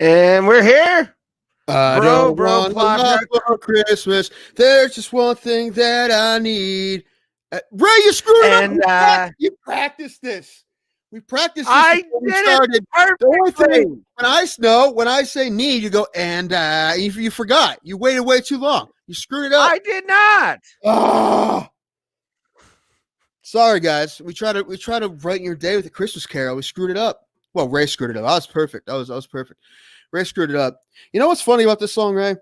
And we're here. I don't want a lot for Christmas. There's just one thing that I need. Ray, you screwed it up. You practiced this. We practiced this before we started. The only thing, when I say need, you go, and you forgot. You waited way too long. You screwed it up. I did not. Oh. Sorry, guys. We try to brighten your day with a Christmas carol. We screwed it up. Well, Ray screwed it up. I was perfect. That was perfect. Ray screwed it up. You know what's funny about this song, Ray?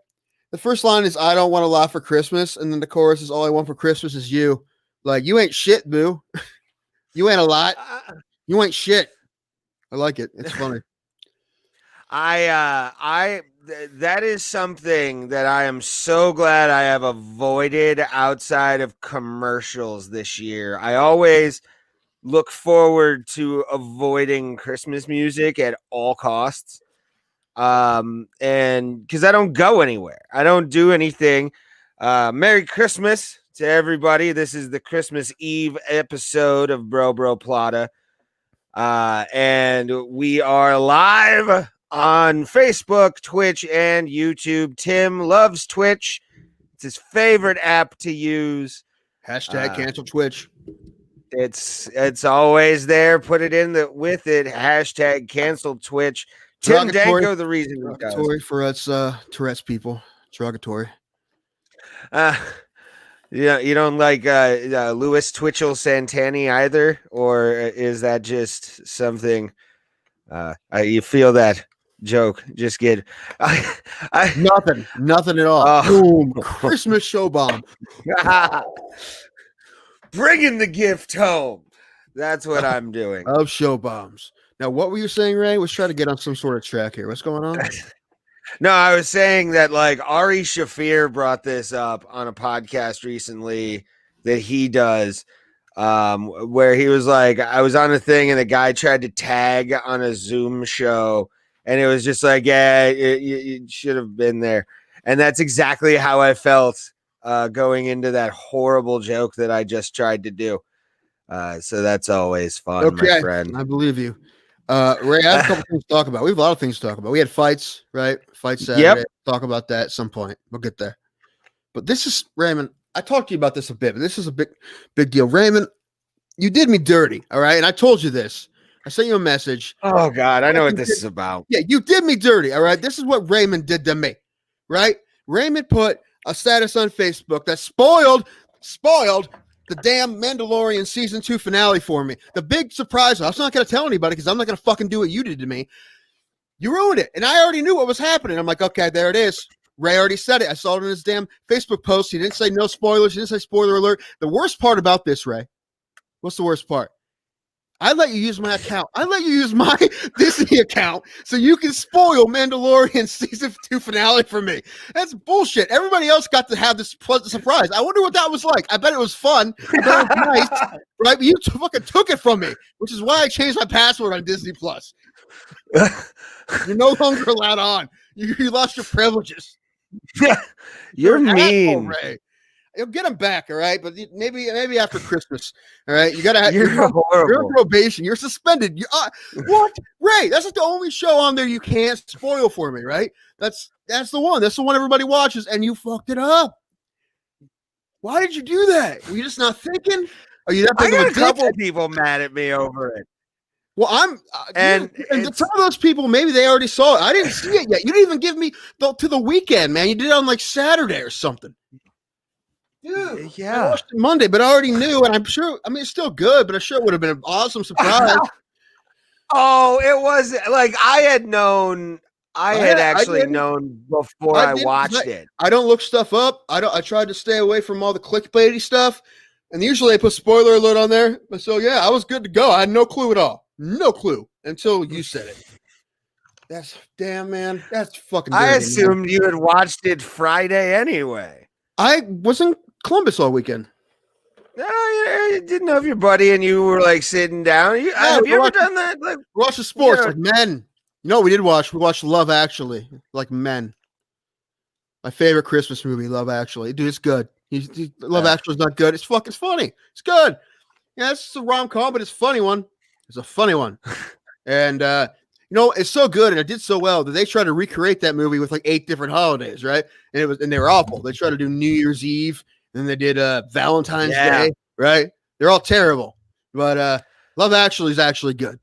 The first line is, I don't want a lot for Christmas. And then the chorus is, all I want for Christmas is you. Like, you ain't shit, boo. You ain't a lot. You ain't shit. I like it. It's funny. That is something that I am so glad I have avoided outside of commercials this year. I always look forward to avoiding Christmas music at all costs. And because I don't go anywhere, I don't do anything. Merry Christmas to everybody. This is the Christmas Eve episode of Bro Plata. And we are live on Facebook, Twitch, and YouTube. Tim loves Twitch. It's his favorite app to use. Hashtag cancel Twitch. It's always there. Put it in with it. Hashtag cancel Twitch. Tim Danko, the reason. Derogatory for us Tourette's people. Derogatory. Yeah, you don't like Louis Twitchell Santani either, or is that just something you feel that joke just get nothing at all. Boom. Christmas show bomb. Bringing the gift home. That's what I'm doing. Of show bombs. Now, what were you saying, Ray? Let's try to get on some sort of track here. What's going on? No, I was saying that like Ari Shaffir brought this up on a podcast recently that he does, where he was like, I was on a thing and the guy tried to tag on a Zoom show, and it was just like, yeah, you should have been there. And that's exactly how I felt going into that horrible joke that I just tried to do. So that's always fun, my friend. I believe you. Ray, I have a couple things to talk about. We have a lot of things to talk about. We had fights, right? Fights Saturday. Yep. Talk about that at some point. We'll get there. But this is, Raymond, I talked to you about this a bit, but this is a big deal. Raymond, you did me dirty, all right? And I told you this. I sent you a message. Oh, God, I know what this is about. Yeah, you did me dirty, all right? This is what Raymond did to me, right? Raymond put a status on Facebook that spoiled the damn Mandalorian season 2 finale for me. The big surprise. I was not going to tell anybody because I'm not going to fucking do what you did to me. You ruined it. And I already knew what was happening. I'm like, okay, there it is. Ray already said it. I saw it in his damn Facebook post. He didn't say no spoilers. He didn't say spoiler alert. The worst part about this, Ray, what's the worst part? I let you use my account. I let you use my Disney account so you can spoil Mandalorian season 2 finale for me. That's bullshit. Everybody else got to have this pleasant surprise. I wonder what that was like. I bet it was fun. I bet it was nice, right? But you fucking took it from me, which is why I changed my password on Disney Plus. You're no longer allowed on. You lost your privileges. You're mean, asshole, Ray. You'll get him back, all right? But maybe after Christmas, all right? You gotta have you're on probation. You're suspended. What, Ray? That's the only show on there you can't spoil for me, right? That's the one. That's the one everybody watches, and you fucked it up. Why did you do that? Were you just not thinking? Are you that big I got of a couple people mad at me over it. Well, I'm and some of those people, maybe they already saw it. I didn't see it yet. You didn't even give me to the weekend, man. You did it on like Saturday or something. Dude, yeah. I watched it Monday, but I already knew, and I'm sure. I mean, it's still good, but I'm sure it would have been an awesome surprise. Oh, it was like I had known. I had actually known before I watched it. I don't look stuff up. I tried to stay away from all the clickbaity stuff, and usually I put spoiler alert on there. So yeah, I was good to go. I had no clue at all. No clue until you said it. That's damn, man. That's fucking dirty, I assumed you had watched it Friday anyway. I was in Columbus all weekend. No, I didn't know if your buddy and you were like sitting down. Have you ever done that? Like, watch the sports like men. No, we did watch. We watched Love Actually, like men. My favorite Christmas movie, Love Actually. Dude, it's good. Love Actually is not good. It's fucking funny. It's good. Yeah, it's a rom-com, but it's a funny one. It's a funny one. And it's so good and it did so well that they tried to recreate that movie with like 8 different holidays, right? And they were awful. They tried to do New Year's Eve, and then they did Valentine's Day, right? They're all terrible. But Love Actually is actually good.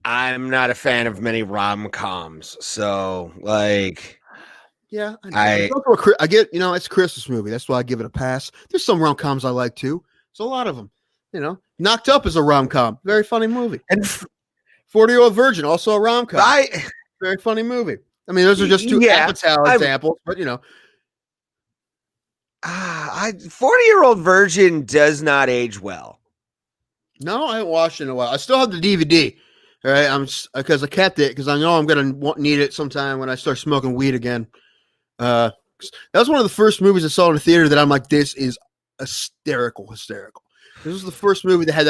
I'm not a fan of many rom-coms, so like, yeah, I get, it's a Christmas movie. That's why I give it a pass. There's some rom-coms I like too. There's a lot of them. Knocked Up is a rom-com. Very funny movie. And 40-Year-Old Virgin, also a rom-com. Very funny movie. I mean, those are just 2 Apatow examples, but 40-Year-Old Virgin does not age well. No, I haven't watched it in a while. I still have the DVD. All right, because I kept it because I know I'm gonna need it sometime when I start smoking weed again. That was one of the first movies I saw in the theater that I'm like, this is hysterical. This was the first movie that had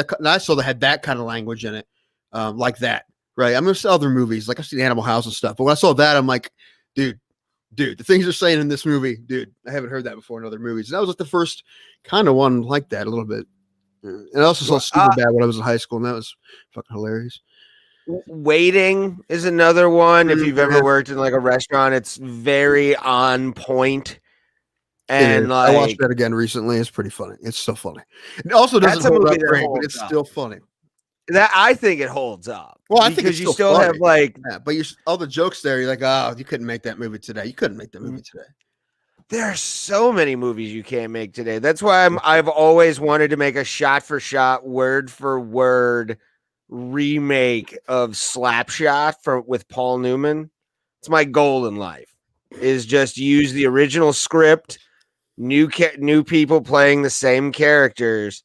that kind of language in it, like that. Right. I'm gonna see other movies, like I've seen Animal House and stuff, but when I saw that, I'm like, dude, the things they're saying in this movie, dude, I haven't heard that before in other movies. And that was like the first kind of one like that a little bit. And I also saw Superbad when I was in high school, and that was fucking hilarious. Waiting is another one. If you've ever worked in like a restaurant, it's very on point. And like, I watched that again recently. It's pretty funny. It's so funny. It also doesn't hold up great, but it's still funny. That I think it holds up. Well, I think you still have like, but all the jokes there. You're like, oh, you couldn't make that movie today. You couldn't make that movie today. There are so many movies you can't make today. That's why I've always wanted to make a shot-for-shot, word-for-word remake of Slapshot with Paul Newman. It's my goal in life, is just use the original script, new people playing the same characters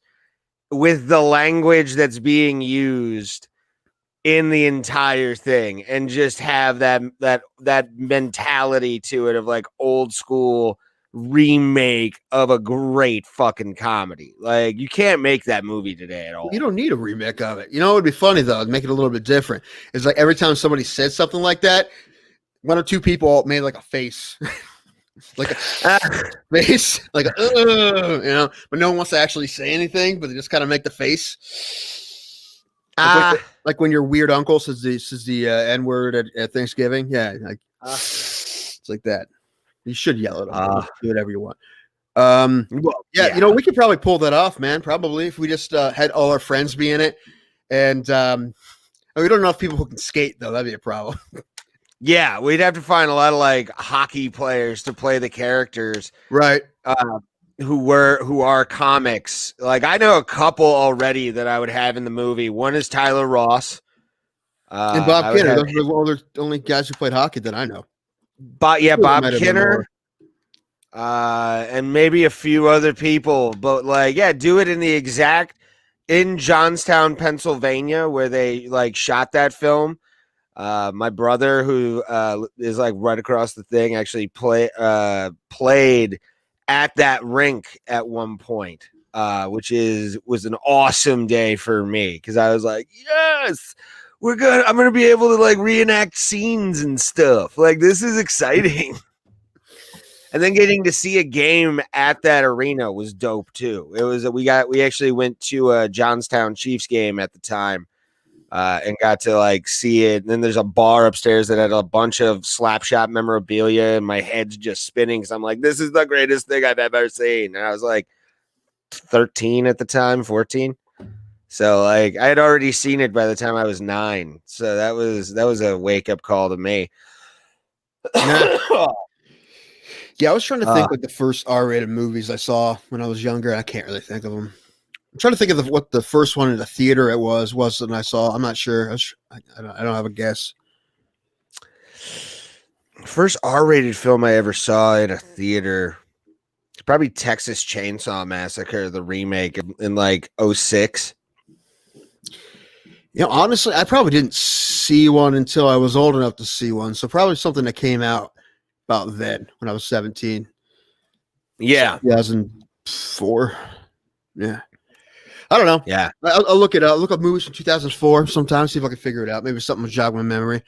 with the language that's being used in the entire thing, and just have that mentality to it of like old school remake of a great fucking comedy. Like, you can't make that movie today at all. You don't need a remake of it. It would be funny though, make it a little bit different. It's like every time somebody said something like that, 1 or 2 people made like a face. Like a face, like but no one wants to actually say anything, but they just kind of make the face. Like when your weird uncle says the N-word at Thanksgiving. Yeah, it's like that. You should yell at them. Do whatever you want. We could probably pull that off, man. Probably if we just had all our friends be in it, and we don't know if people who can skate though. That'd be a problem. Yeah, we'd have to find a lot of like hockey players to play the characters, right? Who are comics. Like, I know a couple already that I would have in the movie. One is Tyler Ross and Bob Kinner. Those are the only guys who played hockey that I know. Bob Kinner, and maybe a few other people. But like, yeah, do it in Johnstown, Pennsylvania, where they like shot that film. My brother, who is like right across the thing, actually played at that rink at one point, which was an awesome day for me, because I was like, yes, I'm gonna be able to like reenact scenes and stuff. Like, this is exciting. And then getting to see a game at that arena was dope too. It was we actually went to a Johnstown Chiefs game at the time. And got to like see it. And then there's a bar upstairs that had a bunch of Slapshot memorabilia, and my head's just spinning because I'm like, this is the greatest thing I've ever seen. And I was like 13 at the time, 14. So like, I had already seen it by the time I was 9. So that was a wake up call to me. Yeah, I was trying to think like the first R-rated movies I saw when I was younger. I can't really think of them. I'm trying to think of what the first one in the theater it was that I saw. I'm not sure. I don't have a guess. First R-rated film I ever saw in a theater, it's probably Texas Chainsaw Massacre, the remake in like 2006. Honestly, I probably didn't see one until I was old enough to see one. So probably something that came out about then when I was 17. Yeah. 2004. Yeah. I don't know. Yeah. I'll look it up. Look up movies from 2004 sometimes, see if I can figure it out. Maybe something will jog my memory.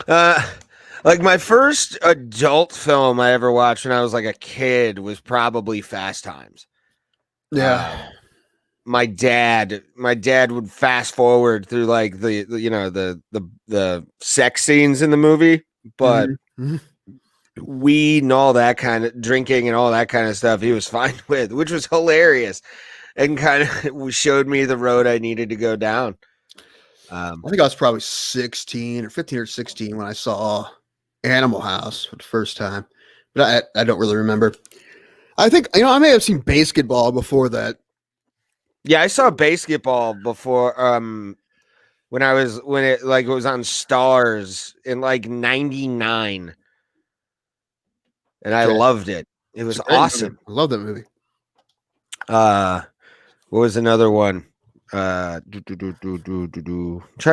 Like, my first adult film I ever watched when I was like a kid was probably Fast Times. Yeah. my dad would fast forward through like the sex scenes in the movie, but Mm-hmm. weed and all that kind of drinking and all that kind of stuff he was fine with, which was hilarious and kind of showed me the road I needed to go down. I think I was probably 16 or 15 or 16 when I saw Animal House for the first time, but I don't really remember. I think, I may have seen Basketball before that. Yeah, I saw Basketball before when it was on Stars in like 99, and I Okay. loved it. It It's was a great movie. awesome. I love that movie. What was another one? Trying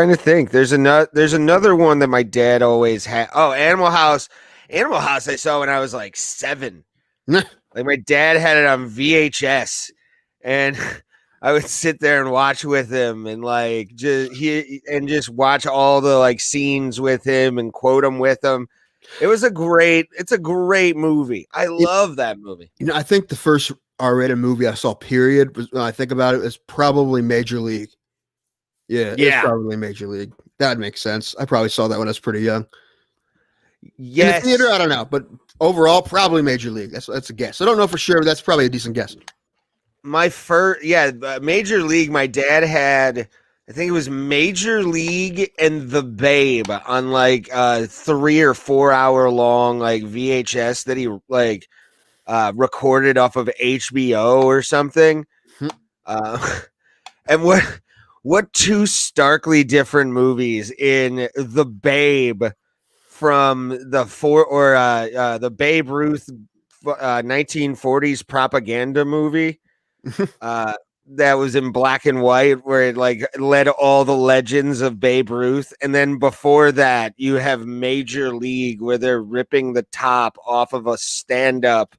to think. There's another one that my dad always had. Oh, Animal House. Animal House I saw when I was like 7. Like my dad had it on VHS, and I would sit there and watch with him, and like just watch all the like scenes with him and quote them with him. It's a great movie. I love that movie. I think the first R-rated movie I saw, period, was, when I think about it, is probably Major League. Yeah, it's probably Major League. That makes sense. I probably saw that when I was pretty young. Yes. In the theater, I don't know, but overall, probably Major League. That's a guess. I don't know for sure, but that's probably a decent guess. My first, Major League. My dad had, I think it was Major League and The Babe on like 3 or 4 hour long like VHS that he like recorded off of HBO or something. And what two starkly different movies in The Babe from the Babe Ruth 1940s propaganda movie that was in black and white, where it like led all the legends of Babe Ruth, and then before that you have Major League, where they're ripping the top off of a stand-up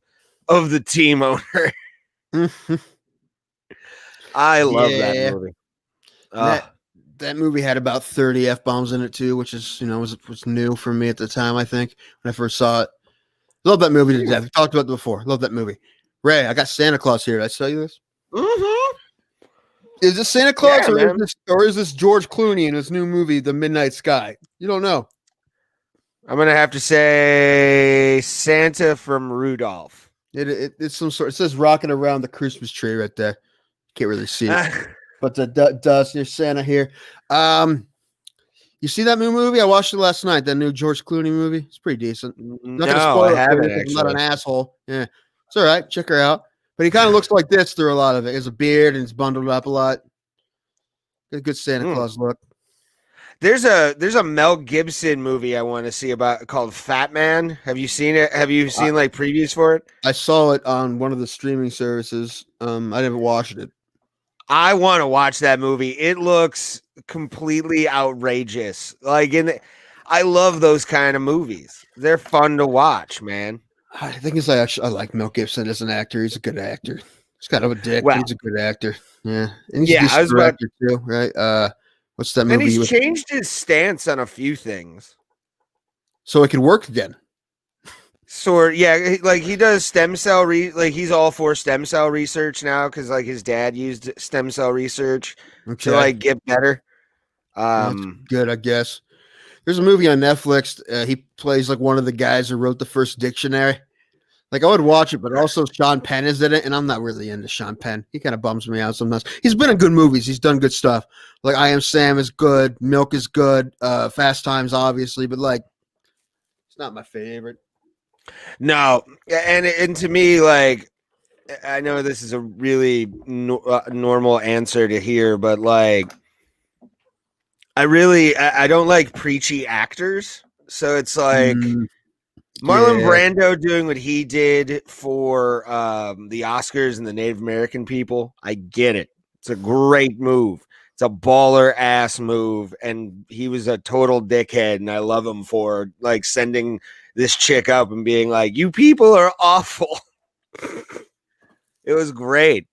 of the team owner. I love that movie. That movie had about 30 F-bombs in it too, which is, was new for me at the time, I think, when I first saw it. Love that movie to death. We talked about it before. Love that movie. Ray, I got Santa Claus here. Did I tell you this? Mm-hmm. Is this Santa Claus or is this George Clooney in his new movie, The Midnight Sky? You don't know. I'm going to have to say Santa from Rudolph. It's some sort. It says rocking around the Christmas tree right there. Can't really see it. But the dust, there's Santa here. You see that new movie? I watched it last night. That new George Clooney movie. It's pretty decent. Not gonna spoil it for you. I'm not an asshole. Yeah, it's all right. Check her out. But he kind of looks like this through a lot of it. He has a beard and he's bundled up a lot. Got a good Santa Claus look. There's a Mel Gibson movie I want to see called Fat Man. Have you seen it? Have you seen like previews for it? I saw it on one of the streaming services. I never watched it. I want to watch that movie. It looks completely outrageous. I love those kind of movies. They're fun to watch, man. I think I like Mel Gibson as an actor. He's a good actor. He's kind of a dick, but he's a good actor. Yeah, and he's a decent director too, right? What's that movie? And he's changed his stance on a few things, so it can work again. Like he does stem cell he's all for stem cell research now because like his dad used stem cell research to like get better. That's good, I guess. There's a movie on Netflix. He plays like one of the guys who wrote the first dictionary. Like I would watch it, but also Sean Penn is in it, and I'm not really into Sean Penn. He kind of bums me out sometimes. He's been in good movies. He's done good stuff. Like I Am Sam is good. Milk is good. Fast Times, obviously, but like it's not my favorite. No, and to me, like, I know this is a really normal answer to hear, but like, I don't like preachy actors. So it's like Marlon Brando doing what he did for the Oscars and the Native American people. I get it. It's a great move. It's a baller ass move, and he was a total dickhead, and I love him for like sending this chick up and being like, "You people are awful." It was great.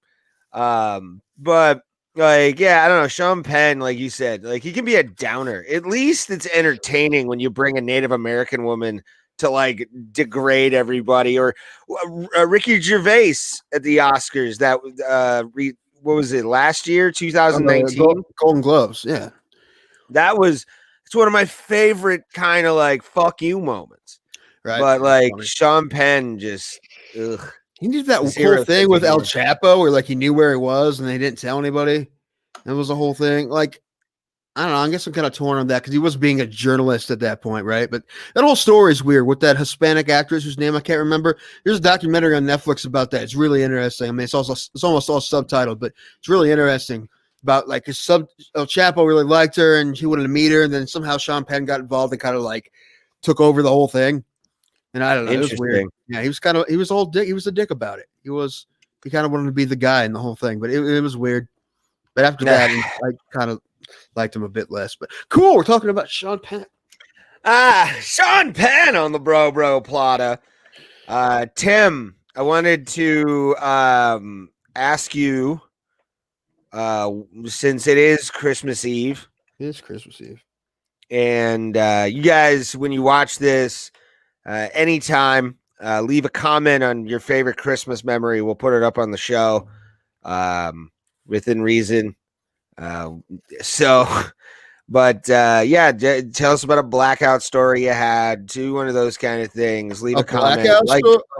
But like, yeah, I don't know. Sean Penn, like you said, like he can be a downer. At least it's entertaining when you bring a Native American woman to like degrade everybody, or Ricky Gervais at the Oscars that what was it, last year, 2019? Golden Gloves. Yeah. It's one of my favorite kind of like fuck you moments. Right. But like Sean Penn just, ugh. He did that whole 0 thing with El humor. Chapo where like he knew where he was and they didn't tell anybody. That was the whole thing. Like, I don't know. I guess I'm kind of torn on that because he was being a journalist at that point, right? But that whole story is weird with that Hispanic actress whose name I can't remember. There's a documentary on Netflix about that. It's really interesting. I mean, it's almost all subtitled, but it's really interesting about like El Chapo really liked her and he wanted to meet her, and then somehow Sean Penn got involved and kind of like took over the whole thing. And I don't know. It was weird. Yeah, he was a whole dick. He was a dick about it. He kind of wanted to be the guy in the whole thing, but it was weird. But after that, I kind of liked him a bit less. But cool. We're talking about Sean Penn. Sean Penn on the Bro Plata. Tim, I wanted to ask you, since it is Christmas Eve. It is Christmas Eve. And you guys, when you watch this, anytime, leave a comment on your favorite Christmas memory. We'll put it up on the show within reason. But tell us about a blackout story you had. Do one of those kind of things. Leave a comment. Okay.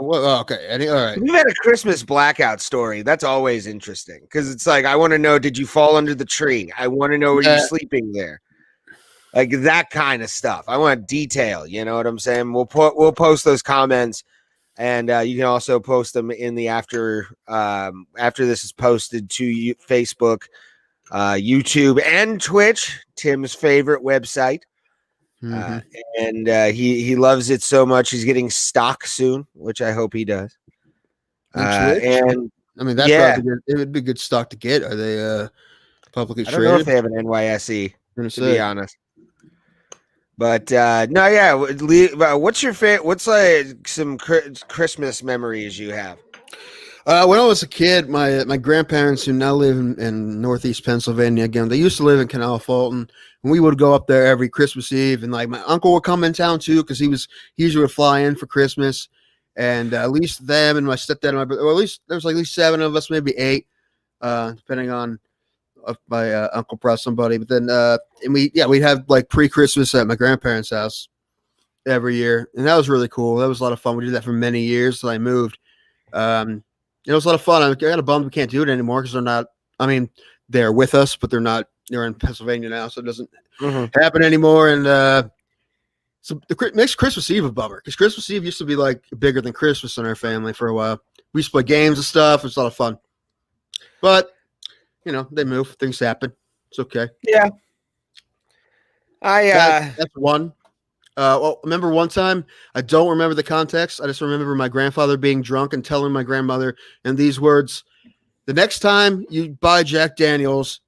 All right. We've had a Christmas blackout story. That's always interesting because it's like, I want to know, did you fall under the tree? I want to know, were you sleeping there? Like that kind of stuff. I want detail. You know what I'm saying? We'll post those comments, and you can also post them in the after this is posted to Facebook, YouTube, and Twitch. Tim's favorite website, and he loves it so much. He's getting stock soon, which I hope he does. And I mean, that's it would be good stock to get. Are they publicly traded? I don't know if they have an NYSE, to be honest. But what's your favorite? What's like some Christmas memories you have? When I was a kid, my grandparents, who now live in Northeast Pennsylvania again, they used to live in Canal Fulton, and we would go up there every Christmas Eve. And like my uncle would come in town too, because he usually would fly in for Christmas. And at least them and my stepdad and my brother, or at least there was like at least 7 of us, maybe 8, depending on if my uncle brought somebody. But then and we'd have like pre-Christmas at my grandparents' house every year, and that was really cool. That was a lot of fun. We did that for many years till I moved. It was a lot of fun. I got a bummed we can't do it anymore because they're not. I mean, they're with us, but they're not. They're in Pennsylvania now, so it doesn't happen anymore. And so it makes Christmas Eve a bummer because Christmas Eve used to be like bigger than Christmas in our family for a while. We used to play games and stuff. It was a lot of fun, but they move. Things happen. It's okay. Yeah. That's one. Well, remember one time, I don't remember the context. I just remember my grandfather being drunk and telling my grandmother in these words, "The next time you buy Jack Daniels,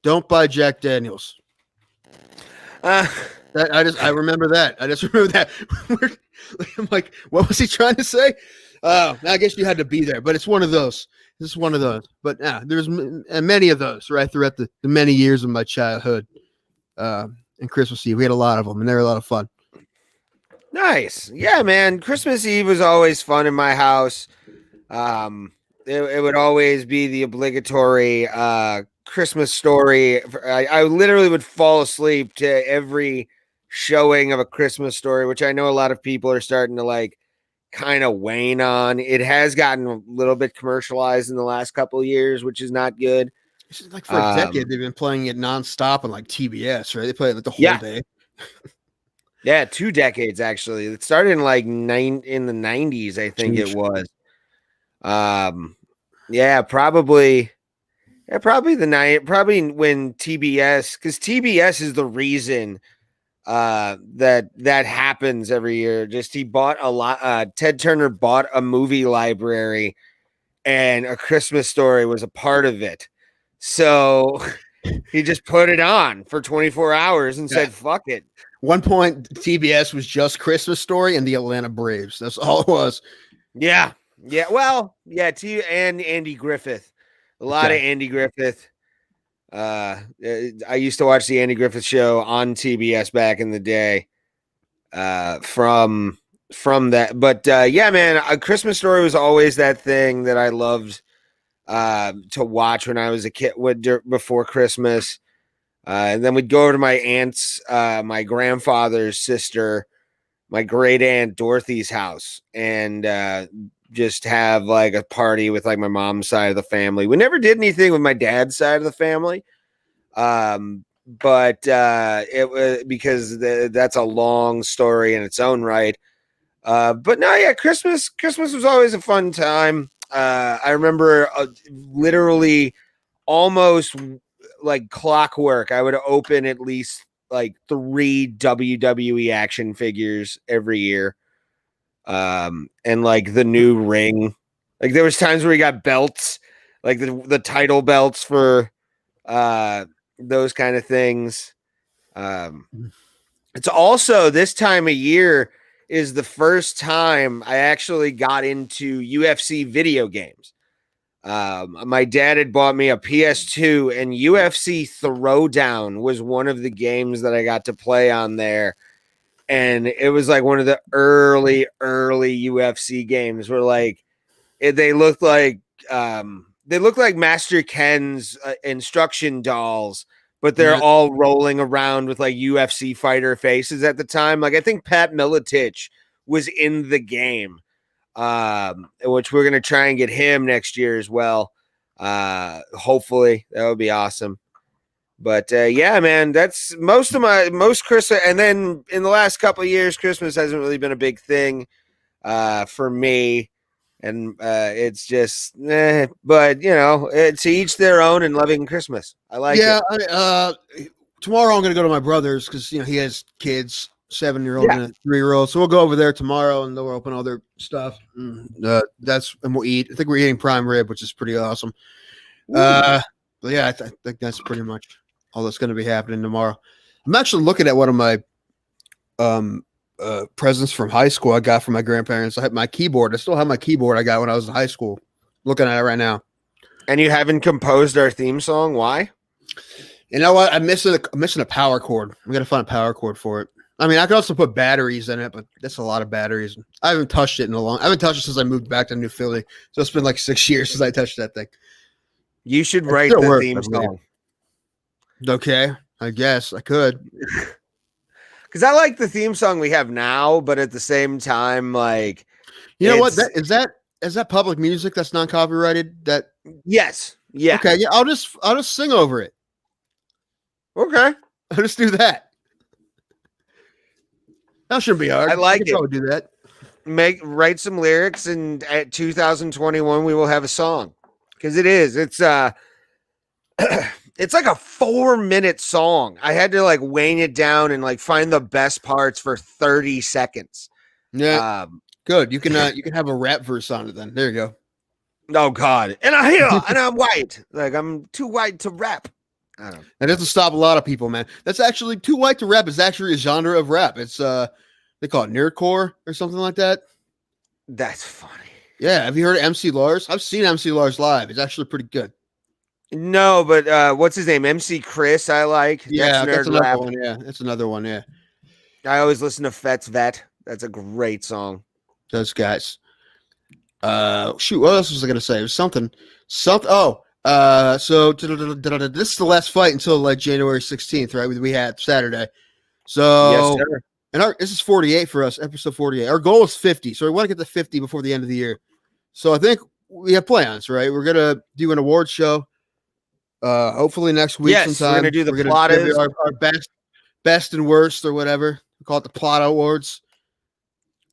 don't buy Jack Daniels." I remember that. I just remember that. I'm like, what was he trying to say? I guess you had to be there, but it's one of those. This is one of those. But there's many of those right throughout the many years of my childhood. And Christmas Eve, we had a lot of them, and they were a lot of fun. Nice, yeah, man. Christmas Eve was always fun in my house. It would always be the obligatory Christmas story. I literally would fall asleep to every showing of a Christmas story, which I know a lot of people are starting to like kind of wane on. It has gotten a little bit commercialized in the last couple of years, which is not good. It's like for a decade, they've been playing it nonstop on like TBS, right? They play it like the whole day. Yeah, 2 decades actually. It started in like in the 90s, I think it was. Probably when TBS, because TBS is the reason that happens every year. Just he bought a lot. Ted Turner bought a movie library, and A Christmas Story was a part of it. So he just put it on for 24 hours and said, "Fuck it." One point, TBS was just Christmas Story and the Atlanta Braves. That's all it was. Yeah. Well, and Andy Griffith. A lot of Andy Griffith. I used to watch the Andy Griffith Show on TBS back in the day. From that, but man, A Christmas Story was always that thing that I loved. to watch when I was a kid before Christmas. And then we'd go over to my aunt's, my grandfather's sister, my great aunt Dorothy's house, and just have like a party with like my mom's side of the family. We never did anything with my dad's side of the family. But it was because that's a long story in its own right. But no, yeah, Christmas was always a fun time. I remember literally almost like clockwork. I would open at least like 3 WWE action figures every year. And like the new ring. Like there was times where we got belts, like the title belts for those kind of things. It's also this time of year is the first time I actually got into UFC video games. My dad had bought me a PS2, and UFC Throwdown was one of the games that I got to play on there. And it was like one of the early UFC games where like they looked like Master Ken's instruction dolls, but they're all rolling around with like UFC fighter faces at the time. Like I think Pat Miletich was in the game, which we're gonna try and get him next year as well. Hopefully that would be awesome. But yeah, man, that's most Christmas. And then in the last couple of years, Christmas hasn't really been a big thing for me. And it's just, but you know, to each their own and loving Christmas. I like it. Tomorrow I'm going to go to my brother's because, you know, he has kids, 7-year-old and a 3-year-old. So we'll go over there tomorrow and they'll open all their stuff. And we'll eat. I think we're eating prime rib, which is pretty awesome. But yeah, I think that's pretty much all that's going to be happening tomorrow. I'm actually looking at one of my presents from high school I got from my grandparents. I had my keyboard. I still have my keyboard I got when I was in high school. Looking at it right now. And you haven't composed our theme song? Why? You know what? I'm missing a power cord. I'm gonna find a power cord for it. I mean, I could also put batteries in it, but that's a lot of batteries. I haven't touched it I haven't touched it since I moved back to New Philly. So it's been like 6 years since I touched that thing. You should write the theme song. Okay, I guess I could. Because I like the theme song we have now, but at the same time, like, you know what? Is that public music that's non-copyrighted? That yes, yeah. Okay, yeah. I'll just sing over it. Okay, I'll just do that. That shouldn't be hard. I like it. Probably do that. Write some lyrics, and at 2021 we will have a song. Because it's it's like a 4-minute song. I had to like wane it down and like find the best parts for 30 seconds. Yeah. Good. You can have a rap verse on it then. There you go. Oh God. And I'm white. Like I'm too white to rap. I don't know. That doesn't stop a lot of people, man. That's actually too white to rap is actually a genre of rap. It's they call it nerdcore or something like that. That's funny. Yeah. Have you heard of MC Lars? I've seen MC Lars live. It's actually pretty good. No, but what's his name? MC Chris, I like. Yeah, that's another one. Yeah, that's another one. Yeah. I always listen to Fet's Vet. That's a great song. Those guys. Shoot, what else was I gonna say? It was something. So this is the last fight until like January 16th, right? We had Saturday. So yes, sir. And this is 48 for us, episode 48. Our goal is 50, so we want to get to 50 before the end of the year. So I think we have plans, right? We're gonna do an award show. Hopefully next week sometime. We're gonna do the Plata, our best and worst or whatever. We call it the Plata Awards.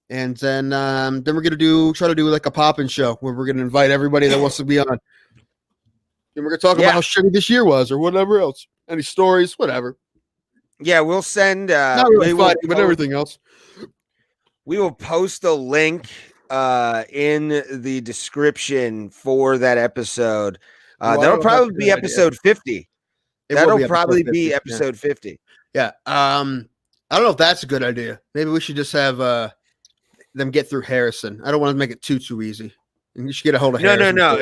And then we're gonna try to do like a pop-in show where we're gonna invite everybody that wants to be on. And we're gonna talk about how shitty this year was or whatever else. Any stories, whatever. Yeah, we'll send not really funny, but everything else. We will post a link in the description for that episode. That'll probably be episode 50. That'll probably be episode 50. Yeah. I don't know if that's a good idea. Maybe we should just have them get through Harrison. I don't want to make it too easy. You should get a hold of Harrison. No.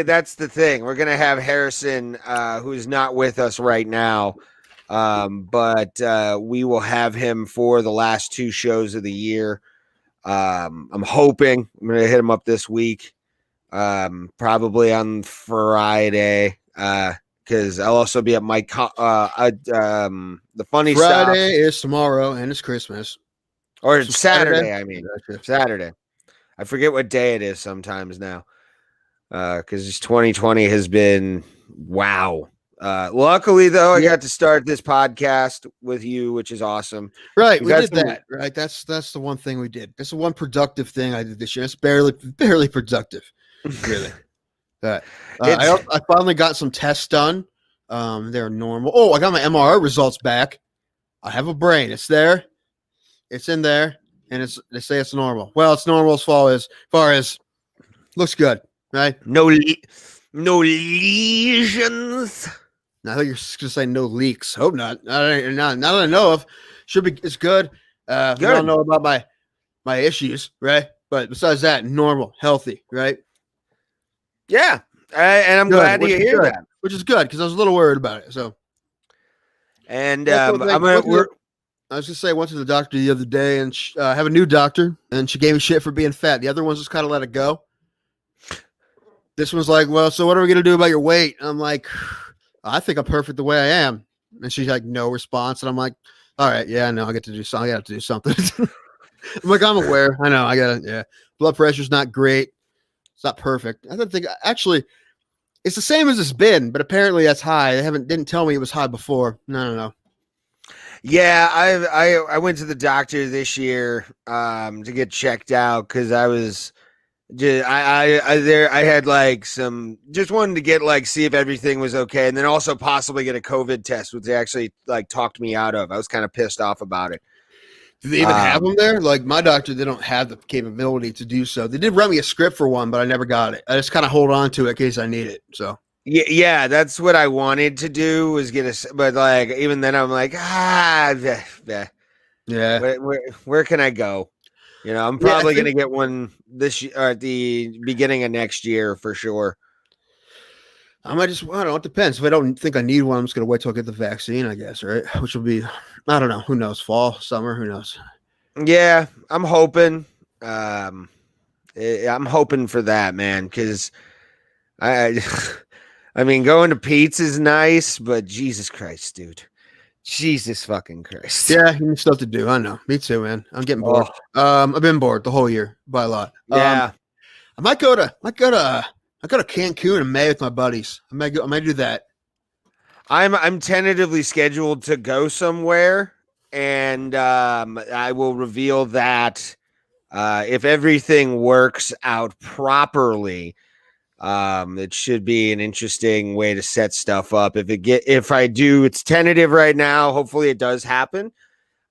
That's the thing. We're gonna have Harrison, who's not with us right now, but we will have him for the last 2 shows of the year. I'm hoping I'm gonna hit him up this week. probably on Friday. Because I'll also be at my the funny stuff, Friday is tomorrow, and it's Christmas. or So it's Saturday. Saturday? I mean, Gotcha. Saturday. I forget what day it is sometimes now. Because 2020 has been wow. Luckily, though, I Yeah. got to start this podcast with you, which is awesome. Right, We've we had did some- that. Right, that's the one thing we did. That's the one productive thing I did this year. It's barely productive, really. That It's I finally got some tests done. They're normal. Oh, I got my MRI results back. I have a brain. It's there. It's in there, and they say it's normal. Well, it's normal as far as looks good, right? no lesions. I thought you're just gonna say no leaks. Hope not. Not that I know of. Should be. It's good. We all Good. know about my issues, right? But besides that, normal, healthy, right? Yeah, and I'm Good, glad to which is hear good. that. Which is good because I was a little worried about it. So And also, I'm gonna. I was gonna say I went to the doctor the other day, and I have a new doctor, and she gave me shit for being fat. The other ones just kind of let it go. This one's like, well, so what are we gonna do about your weight? I'm like, I think I'm perfect the way I am, and she's like, no response, and I'm like, all right, yeah, I know, I got to do something. I got to do something. I'm like, I'm aware. I know. I got to. Yeah, blood pressure's not great. It's not perfect. I don't think actually. It's the same as it's been, but apparently that's high. They didn't tell me it was high before. No. Yeah, I went to the doctor this year to get checked out because I was just I had like some just wanted to get like see if everything was okay, and then also possibly get a COVID test, which they actually like talked me out of. I was kind of pissed off about it. Do they even have them there? Like my doctor, they don't have the capability to do so. They did run me a script for one, but I never got it. I just kind of hold on to it in case I need it. So Yeah, that's what I wanted to do was get but like even then I'm like yeah, where can I go? You know, I'm probably gonna get one this year or at the beginning of next year for sure. I might just. I don't know. It depends. If I don't think I need one, I'm just gonna wait till I get the vaccine. I guess, right? Which will be, I don't know. Who knows? Fall, summer. Who knows? Yeah, I'm hoping. I'm hoping for that, man, because I, I mean, going to Pete's is nice, but Jesus Christ, dude, Jesus fucking Christ. Yeah, you need stuff to do. I know. Me too, man. I'm getting bored. I've been bored the whole year by a lot. Yeah, I might go to Cancun in May with my buddies. I might do that. I'm tentatively scheduled to go somewhere, and I will reveal that if everything works out properly. It should be an interesting way to set stuff up. If I do, it's tentative right now. Hopefully, it does happen.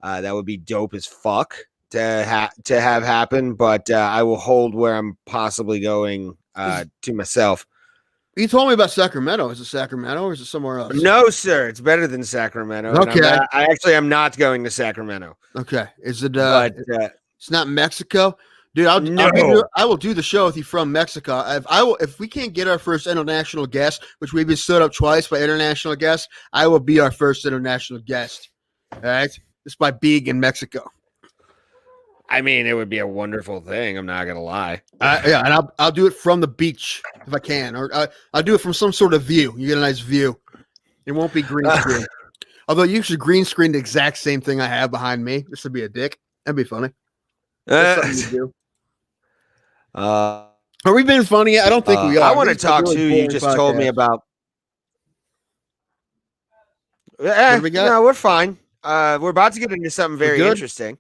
That would be dope as fuck to have happen. But I will hold where I'm possibly going to myself. You told me about Sacramento. Is it Sacramento or is it somewhere else? No, sir. It's better than Sacramento. Okay. I actually am not going to Sacramento. Okay. Is it? But it's not Mexico, dude. I will do the show with you from Mexico. If we can't get our first international guest, which we've been stood up twice by international guests, I will be our first international guest. All right. Just by being in Mexico. I mean, it would be a wonderful thing. I'm not gonna lie. Yeah, and I'll do it from the beach if I can, or I'll do it from some sort of view. You get a nice view. It won't be green screen. Although you should green screen the exact same thing I have behind me. This would be a dick. That'd be funny. That's something to do. Are we being funny? I don't think we are. I want to talk to you. You just told me about. What do we got? No, we're fine. We're about to get into something very interesting.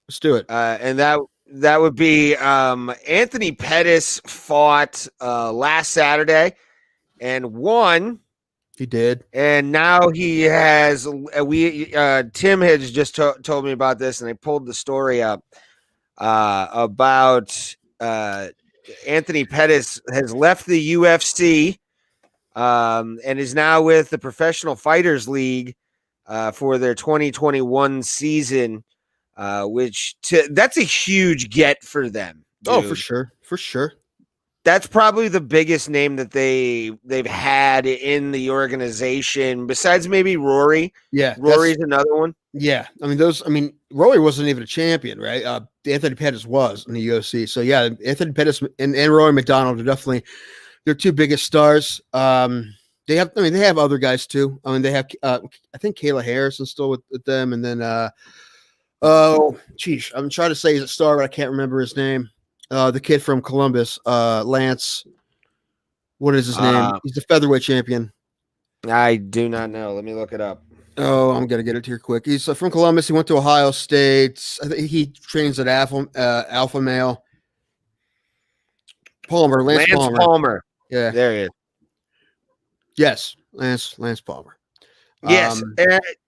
Let's do it. And that would be Anthony Pettis fought last Saturday and won. He did, and now he has. Tim has just told me about this, and I pulled the story up about Anthony Pettis has left the UFC and is now with the Professional Fighters League for their 2021 season. That's a huge get for them. Dude. Oh, for sure. That's probably the biggest name that they've had in the organization, besides maybe Rory. Yeah, Rory's another one. yeah. I mean, Rory wasn't even a champion, right? Anthony Pettis was in the UFC. So yeah, Anthony Pettis and Rory McDonald are definitely their two biggest stars. They have other guys too. I mean, they have I think Kayla Harrison still with them, and then I'm trying to say he's a star, but I can't remember his name. The kid from Columbus, Lance. What is his name? He's the featherweight champion. I do not know. Let me look it up. Oh, I'm gonna get it here quick. He's from Columbus. He went to Ohio State. I think he trains at Alpha Male. Lance Palmer. Yeah, there he is. Yes, Lance Palmer. Yes,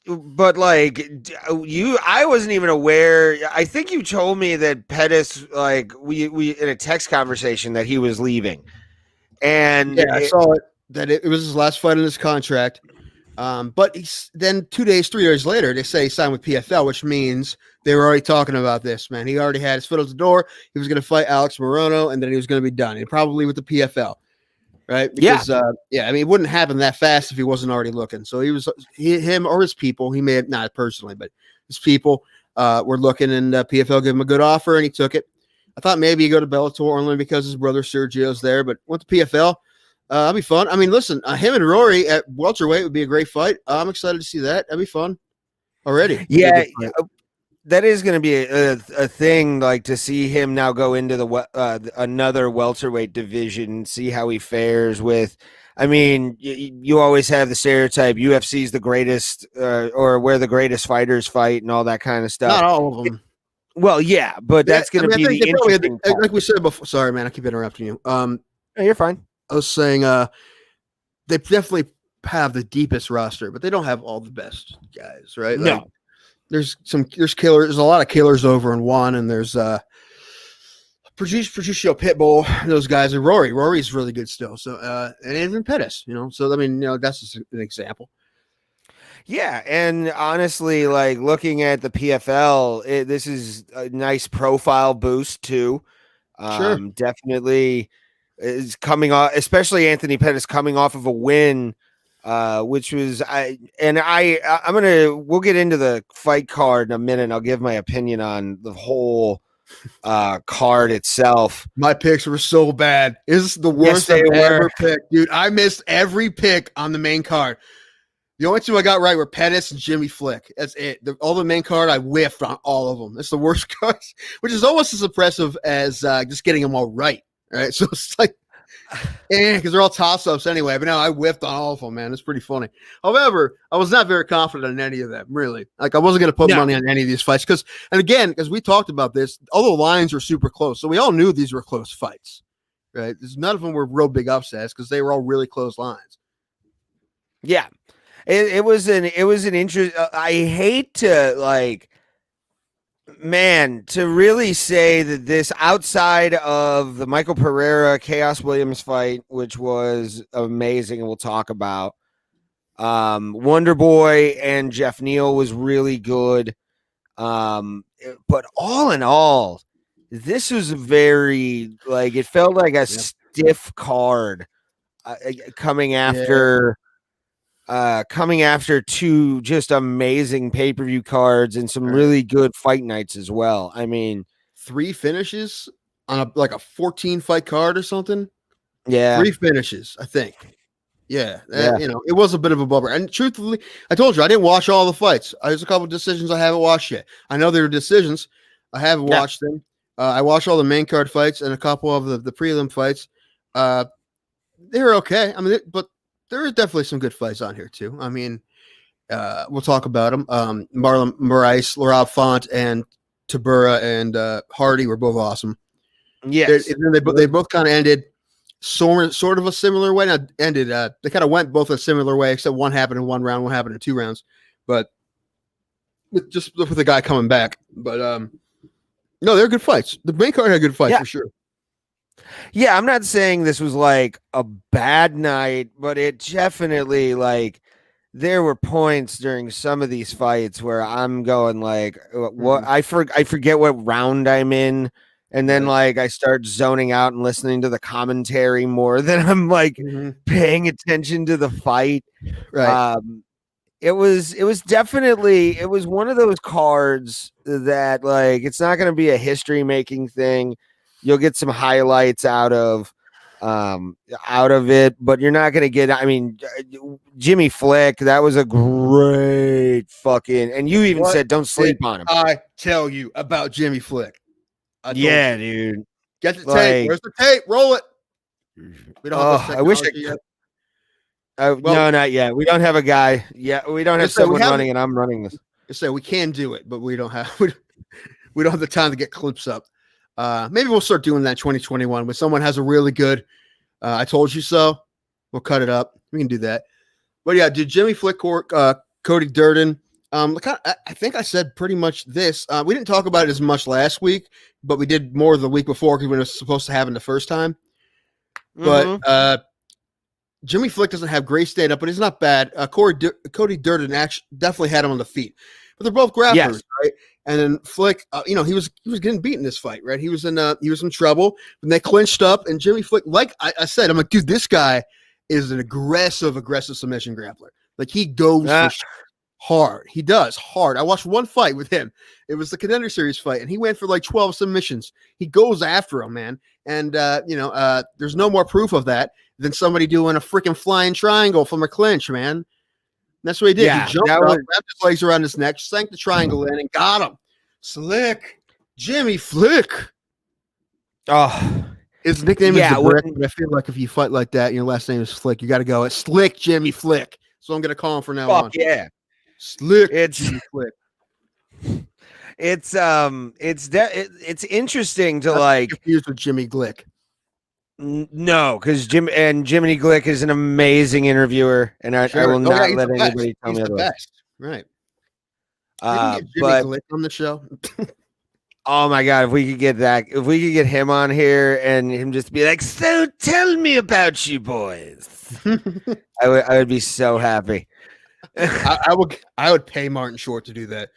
but like I wasn't even aware. I think you told me that Pettis, like we in a text conversation, that he was leaving, and yeah, I saw it that it was his last fight in his contract. But then 3 days later, they say he signed with PFL, which means they were already talking about this. Man, he already had his foot at the door. He was going to fight Alex Morono, and then he was going to be done, and probably with the PFL. Right? Because, I mean, it wouldn't happen that fast if he wasn't already looking. So him or his people, he may have, not personally, but his people were looking, and PFL gave him a good offer, and he took it. I thought maybe he'd go to Bellator only because his brother Sergio's there, but went to PFL. That'd be fun. I mean, listen, him and Rory at welterweight would be a great fight. I'm excited to see that. That'd be fun already. Yeah, that is going to be a thing, like to see him now go into the another welterweight division, see how he fares with. I mean, you always have the stereotype UFC is the greatest, or where the greatest fighters fight and all that kind of stuff. Not all of them. Well, yeah, but that's going to be the interesting part. Like we said before. Sorry, man, I keep interrupting you. No, you're fine. I was saying, they definitely have the deepest roster, but they don't have all the best guys, right? No. Like, there's killers. There's a lot of killers over in one, and there's Patricio Pitbull, those guys, and Rory's really good still. So and even Pettis, So I mean, that's just an example. Yeah, and honestly, like looking at the PFL, this is a nice profile boost too. Sure. Definitely is coming off, especially Anthony Pettis coming off of a win. Which was we'll get into the fight card in a minute. And I'll give my opinion on the whole card itself. My picks were so bad. It's the worst I've ever picked, dude. I missed every pick on the main card. The only two I got right were Pettis and Jimmy Flick. That's it. All the main card, I whiffed on all of them. It's the worst cards, which is almost as impressive as just getting them all right. Right, so it's like. Because they're all toss-ups anyway. But now I whiffed on all of them, man. It's pretty funny. However, I was not very confident in any of them, really. Like, I wasn't going to put money on any of these fights. And again, as we talked about this, all the lines were super close. So we all knew these were close fights, right? None of them were real big upsets because they were all really close lines. Yeah. It was an interest. I hate to, like, man, to really say that this, outside of the Michael Pereira Chaos Williams fight, which was amazing and we'll talk about, Wonder Boy and Geoff Neal was really good, but all in all, this was it felt like a stiff card coming after two just amazing pay-per-view cards and some really good fight nights as well. I mean, 3 finishes on a 14 fight card or something. Yeah. 3 finishes, I think. Yeah. It was a bit of a bummer. And truthfully, I told you, I didn't watch all the fights. There's a couple of decisions I haven't watched yet. I know there were decisions. I haven't watched them. I watched all the main card fights and a couple of the prelim fights. They were okay. I mean, but there are definitely some good fights on here too. I mean, we'll talk about them. Marlon Moraes, Laurent Font, and Tabura and Hardy were both awesome. Yes, they both kind of ended sort of a similar way. Not ended. They kind of went both a similar way, except one happened in 1 round, one happened in 2 rounds. But with the guy coming back. But no, they're good fights. The main card had good fights for sure. Yeah, I'm not saying this was like a bad night, but it definitely, like, there were points during some of these fights where I'm going like, what? I forget what round I'm in, And then like I start zoning out and listening to the commentary more than I'm like paying attention to the fight. Right. It was definitely one of those cards that like it's not going to be a history making thing. You'll get some highlights out of it, but you're not going to get, I mean, Jimmy Flick, that was a great fucking, and you even said don't sleep on him. I tell you about Jimmy Flick. Yeah, dude. Get the tape. Where's the tape? Roll it. We don't have I wish yet. Well, no, not yet. We don't have a guy. Yeah, we don't have someone running, and I'm running this. So we can do it, but we don't have the time to get clips up. Maybe we'll start doing that in 2021 when someone has a really good I told you so. We'll cut it up. We can do that. But yeah, dude, Jimmy Flick, Cody Durden. I think I said pretty much this. We didn't talk about it as much last week, but we did more the week before because we were supposed to have it the first time. But Jimmy Flick doesn't have great stand up, but he's not bad. Cody Durden actually definitely had him on the feet, but they're both grapplers, right? And then Flick, he was getting beat in this fight, right? He was in trouble when they clinched up, and Jimmy Flick, like I said, I'm like, dude, this guy is an aggressive submission grappler. Like he goes for hard. He does hard. I watched one fight with him. It was the Contender Series fight, and he went for like 12 submissions. He goes after him, man. And there's no more proof of that than somebody doing a freaking flying triangle from a clinch, man. And that's what he did. Yeah, he jumped up, wrapped his legs around his neck, sank the triangle in, and got him. Slick. Jimmy Flick. Oh, his nickname is the Brick, but I feel like if you fight like that, your last name is Flick, you got to go at Slick Jimmy Flick. So I'm going to call him from now on. Yeah. Slick Jimmy Flick. It's interesting to like confused with Jimmy Glick. No, because Jiminy Glick is an amazing interviewer, and I will not let anybody tell me otherwise. Right. But Glick on the show. Oh my god, if we could get him on here and him just be like, so tell me about you boys. I would be so happy. I would pay Martin Short to do that.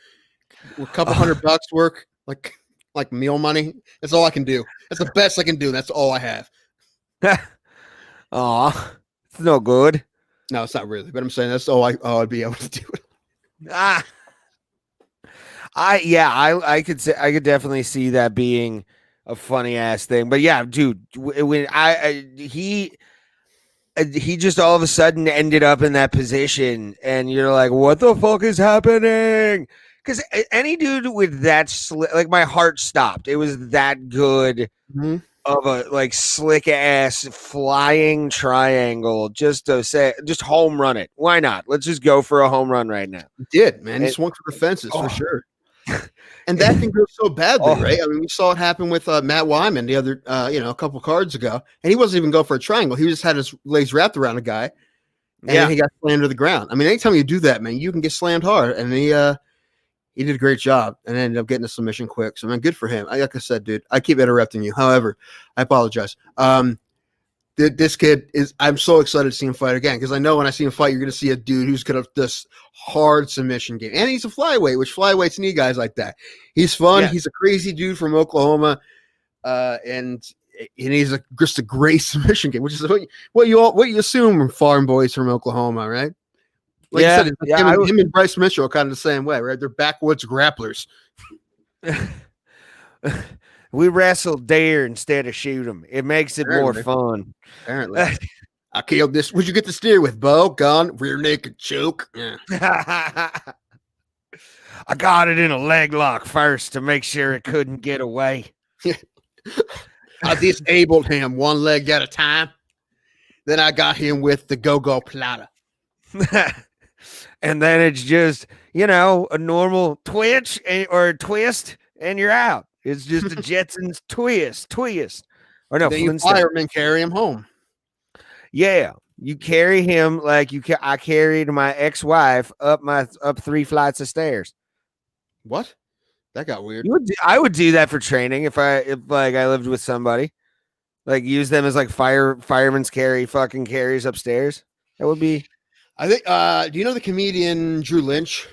A couple $100 work, like meal money. That's all I can do. That's the best I can do. That's all I have. Aw, it's no good. No, it's not really. But I'm saying that's all I'd be able to do it. I could definitely see that being a funny ass thing. But yeah, dude, when he just all of a sudden ended up in that position, and you're like, what the fuck is happening? Because any dude with that like my heart stopped. It was that good of a like slick ass flying triangle just to say, just home run it. Why not? Let's just go for a home run right now. He did, man. He swung for the fences for sure. And that can go so badly, right? I mean, we saw it happen with Matt Wyman the other, a couple cards ago, and he wasn't even going for a triangle. He just had his legs wrapped around a guy, and he got slammed to the ground. I mean, anytime you do that, man, you can get slammed hard. And he did a great job and ended up getting a submission quick. So, man, good for him. Like I said, dude, I keep interrupting you. However, I apologize. This kid I'm so excited to see him fight again because I know when I see him fight, you're going to see a dude who's going to this hard submission game. And he's a flyweight, which flyweights need guys like that. He's fun. Yeah. He's a crazy dude from Oklahoma. And he's just a great submission game, which is what you assume from farm boys from Oklahoma, right? Like you said, him and Bryce Mitchell are kind of the same way, right? They're backwoods grapplers. We wrestle deer instead of shoot them. It makes it more fun. Apparently. I killed this. What'd you get the steer with? Bow, gun, rear naked choke? Yeah. I got it in a leg lock first to make sure it couldn't get away. I disabled him one leg at a time. Then I got him with the go-go Plata. And then it's just, a normal twitch or twist, and you're out. It's just a Jetsons twist. Or no, then you firemen carry him home. Yeah, you carry him like I carried my ex-wife up 3 flights of stairs. What? That got weird. I would do that for training if I lived with somebody. Like use them as like fireman's fucking carries upstairs. That would be. I think. Do you know the comedian Drew Lynch?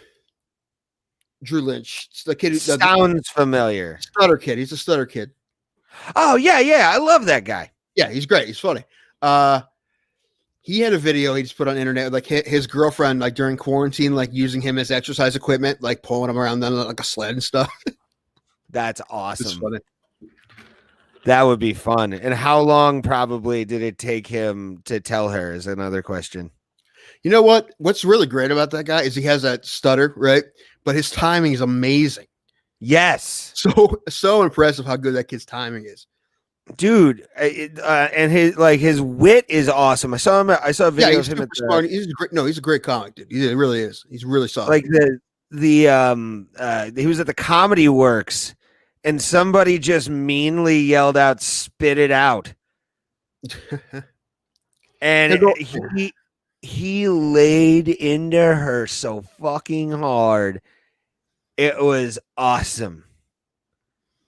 Drew Lynch, it's the kid who sounds familiar. Stutter kid. He's a stutter kid. Oh yeah, I love that guy. Yeah, he's great. He's funny. He had a video he just put on the internet, like his girlfriend, like during quarantine, like using him as exercise equipment, like pulling him around on like a sled and stuff. That's It's awesome. funny. That would be fun. And how long probably did it take him to tell her is another question. You know what? What's really great about that guy is he has that stutter, right? But his timing is amazing. Yes. So impressive how good that kid's timing is. Dude, and his wit is awesome. I saw a video of him at smart. He's a great comic, dude. He really is. He's really solid. Like he was at the Comedy Works, and somebody just meanly yelled out, "Spit it out!" And he laid into her so fucking hard. It was awesome.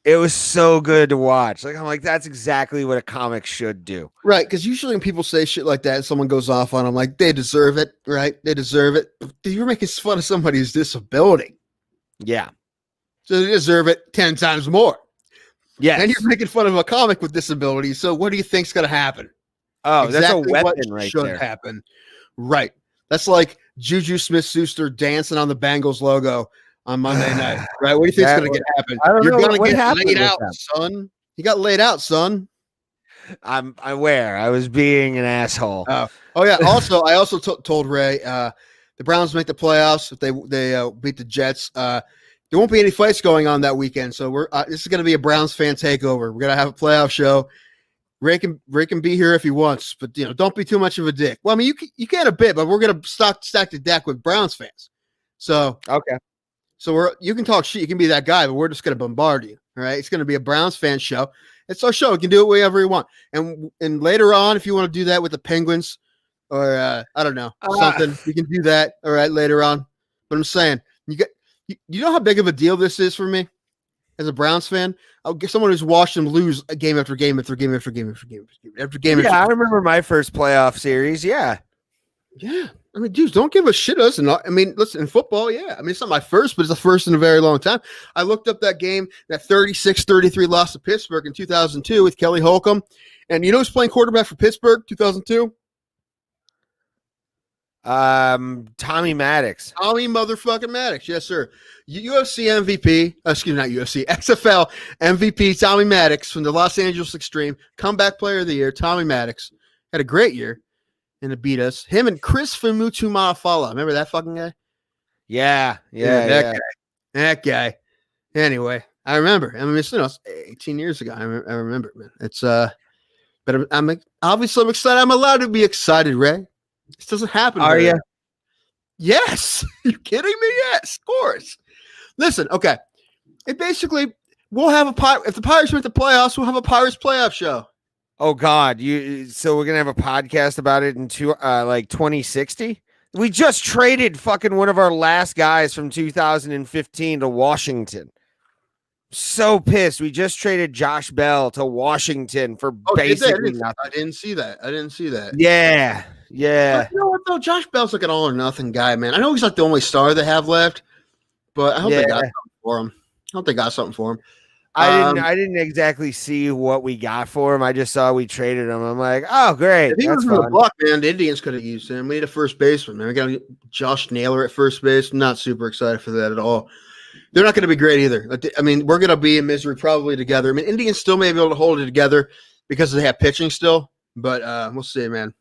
It was so good to watch. Like I'm like, that's exactly what a comic should do. Right, because usually when people say shit like that, someone goes off on them, like they deserve it, right? They deserve it. You're making fun of somebody's disability. Yeah. So they deserve it 10 times more. Yeah. And you're making fun of a comic with disabilities. So what do you think's going to happen? Oh, exactly, that's a weapon right should there. Happen. Right. That's like Juju Smith-Schuster dancing on the Bengals logo on Monday night. Right. What do you think's going to happen? You're going to get laid out, son. You got laid out, son. I'm aware. I was being an asshole. Oh yeah. Also, I also told Ray the Browns make the playoffs if they beat the Jets. There won't be any fights going on that weekend, so we're this is going to be a Browns fan takeover. We're gonna have a playoff show. Ray can be here if he wants, but don't be too much of a dick. Well, I mean you can a bit, but we're gonna stack the deck with Browns fans. So okay. So you can talk shit, you can be that guy, but we're just gonna bombard you. All right, it's gonna be a Browns fan show. It's our show. We can do it wherever we want. And later on, if you want to do that with the Penguins or I don't know, something, we can do that. All right, later on. But I'm saying, you know how big of a deal this is for me as a Browns fan? I'll get someone who's watched them lose a game after game after game after game after game after game. Yeah, I remember my first playoff series. Yeah. Yeah. I mean, dudes, don't give a shit. Listen, in football, yeah. I mean, it's not my first, but it's the first in a very long time. I looked up that game, that 36-33 loss to Pittsburgh in 2002 with Kelly Holcomb. And you know who's playing quarterback for Pittsburgh 2002? Tommy Maddox. Tommy motherfucking Maddox. Yes, sir. UFC MVP, excuse me, not UFC, XFL MVP Tommy Maddox from the Los Angeles Extreme, comeback player of the year, Tommy Maddox. Had a great year. And to beat us. Him and Chris Famutu Mafala. Remember that fucking guy? Yeah. That guy. Anyway, I remember. I mean, it's 18 years ago. I remember, man. It's but I'm obviously I'm excited. I'm allowed to be excited, Ray. This doesn't happen. Are you? Yes. You kidding me? Yes, of course. Listen, okay. It basically we'll have if the Pirates make the playoffs, we'll have a Pirates playoff show. Oh God! So we're gonna have a podcast about it in 2060. We just traded fucking one of our last guys from 2015 to Washington. So pissed. We just traded Josh Bell to Washington for basically nothing. I didn't see that. Yeah. But you know what though? Josh Bell's like an all or nothing guy, man. I know he's like the only star they have left, but I hope they got something for him. I hope they got something for him. I didn't exactly see what we got for him. I just saw we traded him. I'm like, oh great. If he was in the block, man, the Indians could have used him. We need a first baseman, man. We got Josh Naylor at first base. I'm not super excited for that at all. They're not going to be great either. I mean, we're going to be in misery probably together. I mean, Indians still may be able to hold it together because they have pitching still, but we'll see, man.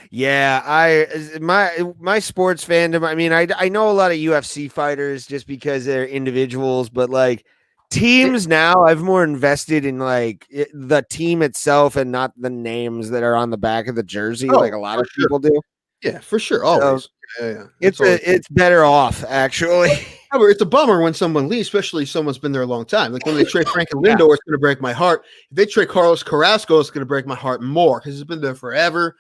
Yeah, my sports fandom. I mean, I know a lot of UFC fighters just because they're individuals, but like teams now, I've more invested in like the team itself and not the names that are on the back of the jersey, like a lot of people do. Yeah, for sure, always. So, yeah. It's better off actually. However, it's a bummer when someone leaves, especially someone's been there a long time. Like when they trade Frank and Lindor, it's going to break my heart. If they trade Carlos Carrasco, it's going to break my heart more because he's been there forever.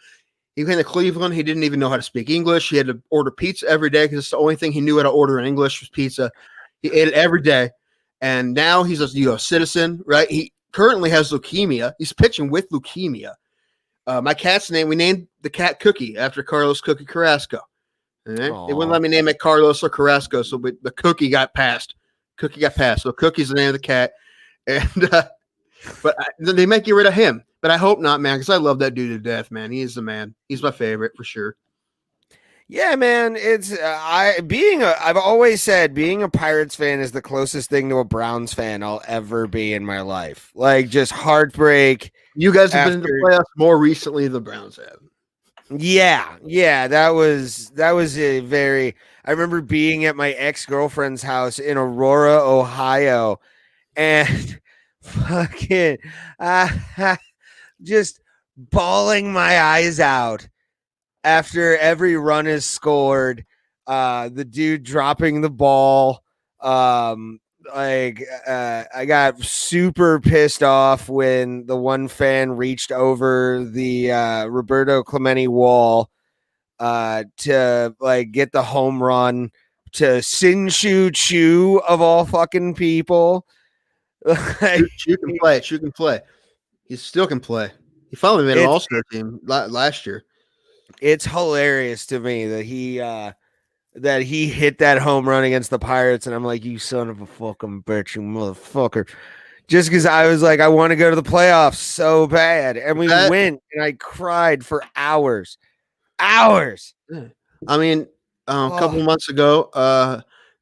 He came to Cleveland. He didn't even know how to speak English. He had to order pizza every day because it's the only thing he knew how to order in English was pizza. He ate it every day. And now he's a U.S. citizen, right? He currently has leukemia. He's pitching with leukemia. My cat's name, we named the cat Cookie after Carlos Cookie Carrasco. Right? They wouldn't let me name it Carlos or Carrasco, so the Cookie got passed. So Cookie's the name of the cat. And But they might get rid of him. But I hope not, man, because I love that dude to death, man. He is the man. He's my favorite for sure. Yeah, man. It's I've always said being a Pirates fan is the closest thing to a Browns fan I'll ever be in my life. Like just heartbreak. You guys have been in the After playoffs more recently than the Browns have. yeah, that was a very I remember being at my ex-girlfriend's house in Aurora, Ohio, and fucking just bawling my eyes out after every run is scored, the dude dropping the ball, I got super pissed off when the one fan reached over the Roberto Clemente wall to like get the home run to Sinshu Chu of all fucking people. Chu can play. Chu can play. He still can play. He finally made an all-star team last year. It's hilarious to me that he hit that home run against the Pirates, and I'm like, you son of a fucking bitch, you motherfucker. Just because I was like, I want to go to the playoffs so bad. And we went, and I cried for hours. Hours. I mean, a couple of months ago,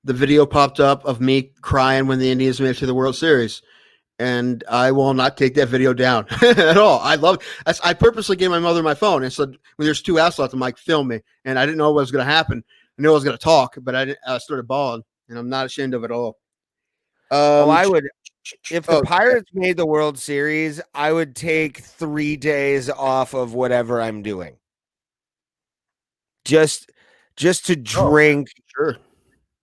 the video popped up of me crying when the Indians made it to the World Series. And I will not take that video down at all. I love it. I purposely gave my mother my phone and said, when there's 2 outs left, I'm like, film me. And I didn't know what was going to happen. I knew I was going to talk, but I started bawling, and I'm not ashamed of it all. I would, if the Pirates made the World Series, I would take 3 days off of whatever I'm doing. Just to drink. Sure.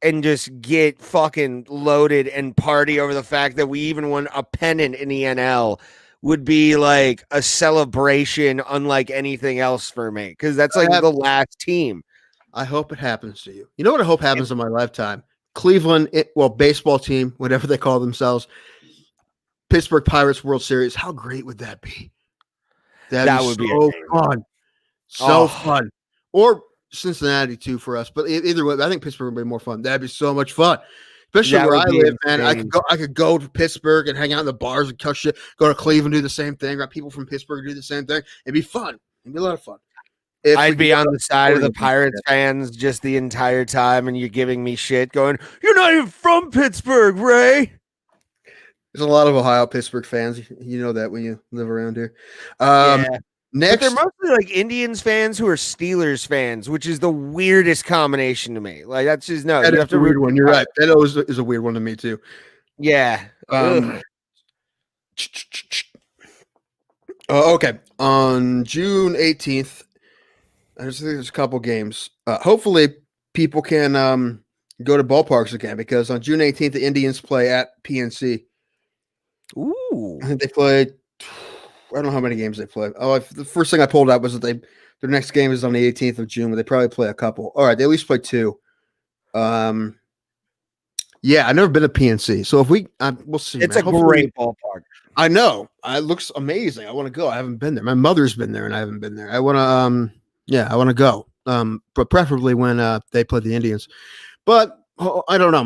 And just get fucking loaded and party over the fact that we even won a pennant in the NL would be like a celebration unlike anything else for me, because that's like the last team. I hope it happens to you. You know what I hope happens in my lifetime? Cleveland, baseball team, whatever they call themselves, Pittsburgh Pirates World Series. How great would that be? That would be so fun. So fun. Or Cincinnati too for us, but either way, I think Pittsburgh would be more fun. That'd be so much fun, especially where I live, man. I could go to Pittsburgh and hang out in the bars and cut shit. Go to Cleveland, do the same thing. Right, people from Pittsburgh do the same thing. It'd be fun. It'd be a lot of fun. I'd be on the side of the Pirates fans just the entire time, and you're giving me shit, going, "You're not even from Pittsburgh, Ray." There's a lot of Ohio Pittsburgh fans. You know that when you live around here. Next, but they're mostly like Indians fans who are Steelers fans, which is the weirdest combination to me. Like that's just no. That is a weird one. You're right. That always is a weird one to me too. Yeah. Okay. On June 18th, there's a couple games. Hopefully, people can go to ballparks again, because on June 18th, the Indians play at PNC. Ooh. I think they played. I don't know how many games they play. The first thing I pulled up was that their next game is on the 18th of June, but they probably play a couple. All right, they at least play 2. Yeah, I've never been to PNC, so if we'll see. It's a great ballpark. I know. It looks amazing. I want to go. I haven't been there. My mother's been there, and I haven't been there. I want to. I want to go. But preferably when they play the Indians. But I don't know.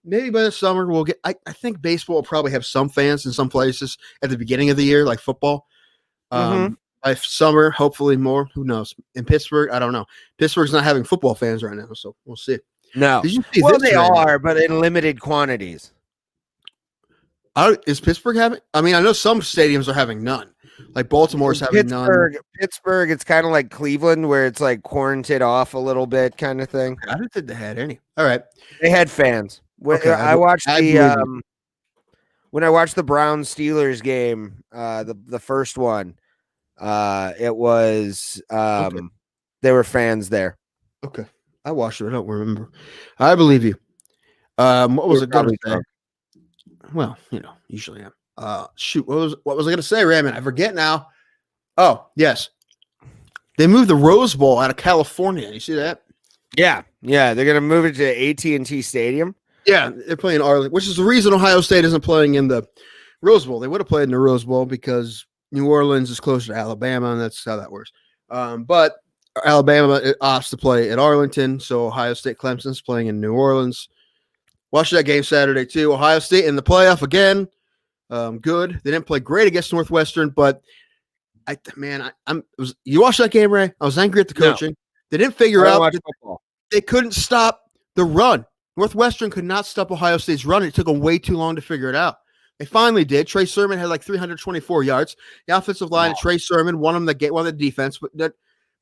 Maybe by the summer we'll get. I think baseball will probably have some fans in some places at the beginning of the year, like football. By summer, hopefully more. Who knows? In Pittsburgh, I don't know. Pittsburgh's not having football fans right now, so we'll see. No, did you see well, they are, but in limited quantities. Is Pittsburgh having? I mean, I know some stadiums are having none. Like Baltimore's having none. Pittsburgh, it's kind of like Cleveland, where it's like quarantined off a little bit, kind of thing. I didn't think they had any. All right, they had fans. Okay, I watched when I watched the Browns Steelers game, the first one. It was there were fans there. Okay, I watched it. I don't remember. I believe you. What was it going to say? Well, usually am. Shoot, what was I going to say, Raymond? I forget now. Oh, yes. They moved the Rose Bowl out of California. You see that? Yeah. They're going to move it to AT&T Stadium. Yeah, they're playing Arlington, which is the reason Ohio State isn't playing in the Rose Bowl. They would have played in the Rose Bowl because New Orleans is closer to Alabama, and that's how that works. But Alabama opts to play at Arlington, so Ohio State Clemson's playing in New Orleans. Watch that game Saturday, too. Ohio State in the playoff again. good. They didn't play great against Northwestern, but you watched that game, Ray? I was angry at the No. coaching. They didn't I figure don't out watch that football. they couldn't stop the run. Northwestern could not stop Ohio State's run. It took them way too long to figure it out. They finally did. Trey Sermon had like 324 yards. The offensive line, Trey Sermon won them the game, won the defense. But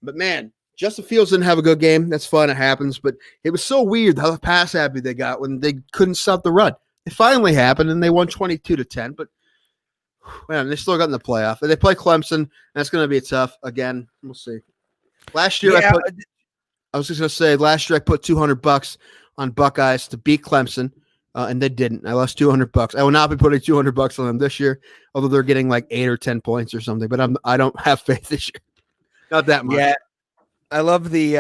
man, Justin Fields didn't have a good game. That's fun. It happens. But it was so weird how pass happy they got when they couldn't stop the run. It finally happened, and they won 22-10. But man, they still got in the playoff. They play Clemson. That's going to be tough again. We'll see. Last year, I was just going to say, last year I put $200 on Buckeyes to beat Clemson, and they didn't. I lost $200. I will not be putting $200 on them this year, although they're getting like 8 or 10 points or something. But I don't have faith this year. Not that much. Yeah, I love the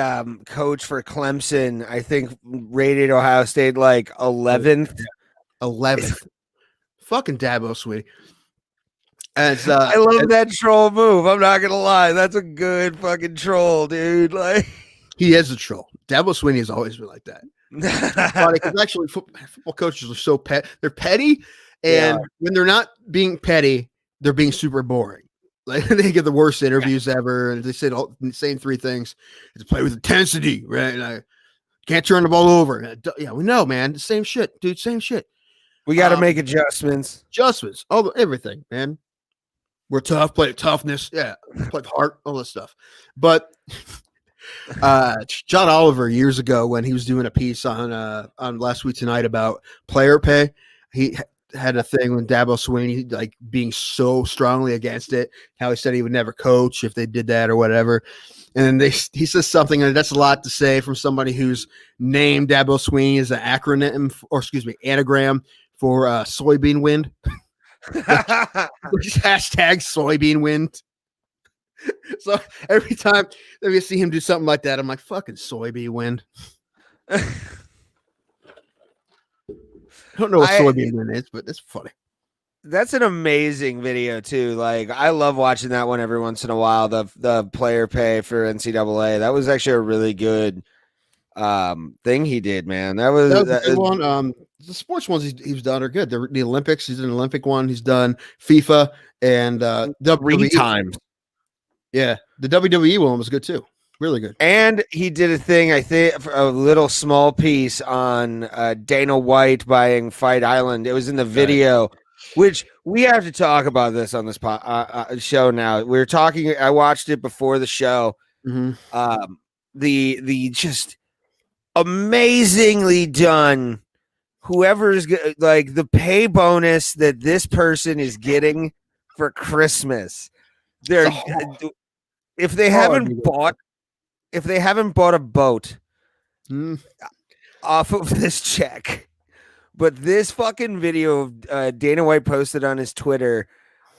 coach for Clemson. I think rated Ohio State like 11th. 11th. Fucking Dabo Sweetie. And I love that troll move. I'm not gonna lie. That's a good fucking troll, dude. Like he is a troll. Dabo Swinney has always been like that. Because actually, football coaches are so they're petty, and when they're not being petty, they're being super boring. Like they get the worst interviews ever, and they say the same 3 things: to play with intensity, right? And I can't turn the ball over. Yeah, we know, man. The same shit, dude. Same shit. We got to make adjustments. Everything, man. We're tough, play toughness. Yeah, play heart, all this stuff. But John Oliver years ago, when he was doing a piece on Last Week Tonight about player pay, he had a thing when Dabo Swinney like being so strongly against it. How he said he would never coach if they did that or whatever. And then he says something, and that's a lot to say from somebody whose name Dabo Swinney is an anagram for soybean wind. Which hashtag soybean wind. So every time that we see him do something like that, I'm like, fucking soybean wind. I don't know what soybean wind is, but it's funny. That's an amazing video too. Like I love watching that one every once in a while. The player pay for NCAA. That was actually a really good thing he did, man. That was a good one. The sports ones he's done are good. The Olympics, he's done an Olympic one. He's done FIFA and 3 times. Yeah, the WWE one was good too. Really good. And he did a thing, I think, a little small piece on Dana White buying Fight Island. It was in the video, which we have to talk about this on this show now. We were talking. I watched it before the show. Mm-hmm. The just amazingly done. Whoever's like the pay bonus that this person is getting for Christmas, if they haven't bought a boat off of this check, but this fucking video of Dana White posted on his Twitter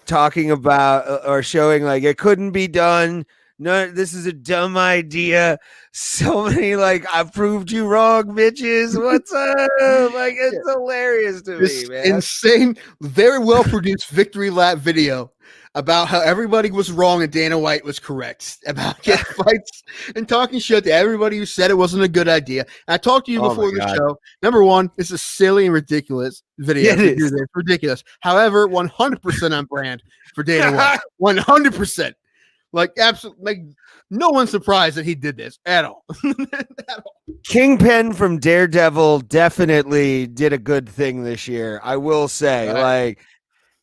talking about or showing like it couldn't be done. No, this is a dumb idea. So many I proved you wrong, bitches. What's up? Like it's hilarious to me, man. Insane, very well produced victory lap video about how everybody was wrong and Dana White was correct about getting fights and talking shit to everybody who said it wasn't a good idea. And I talked to you before the show. Number one, it's a silly and ridiculous video. Yeah, it is. It's ridiculous. However, 100% on brand for Dana White. 100%. Like absolutely, like no one's surprised that he did this at all. At all. Kingpin from Daredevil definitely did a good thing this year. I will say,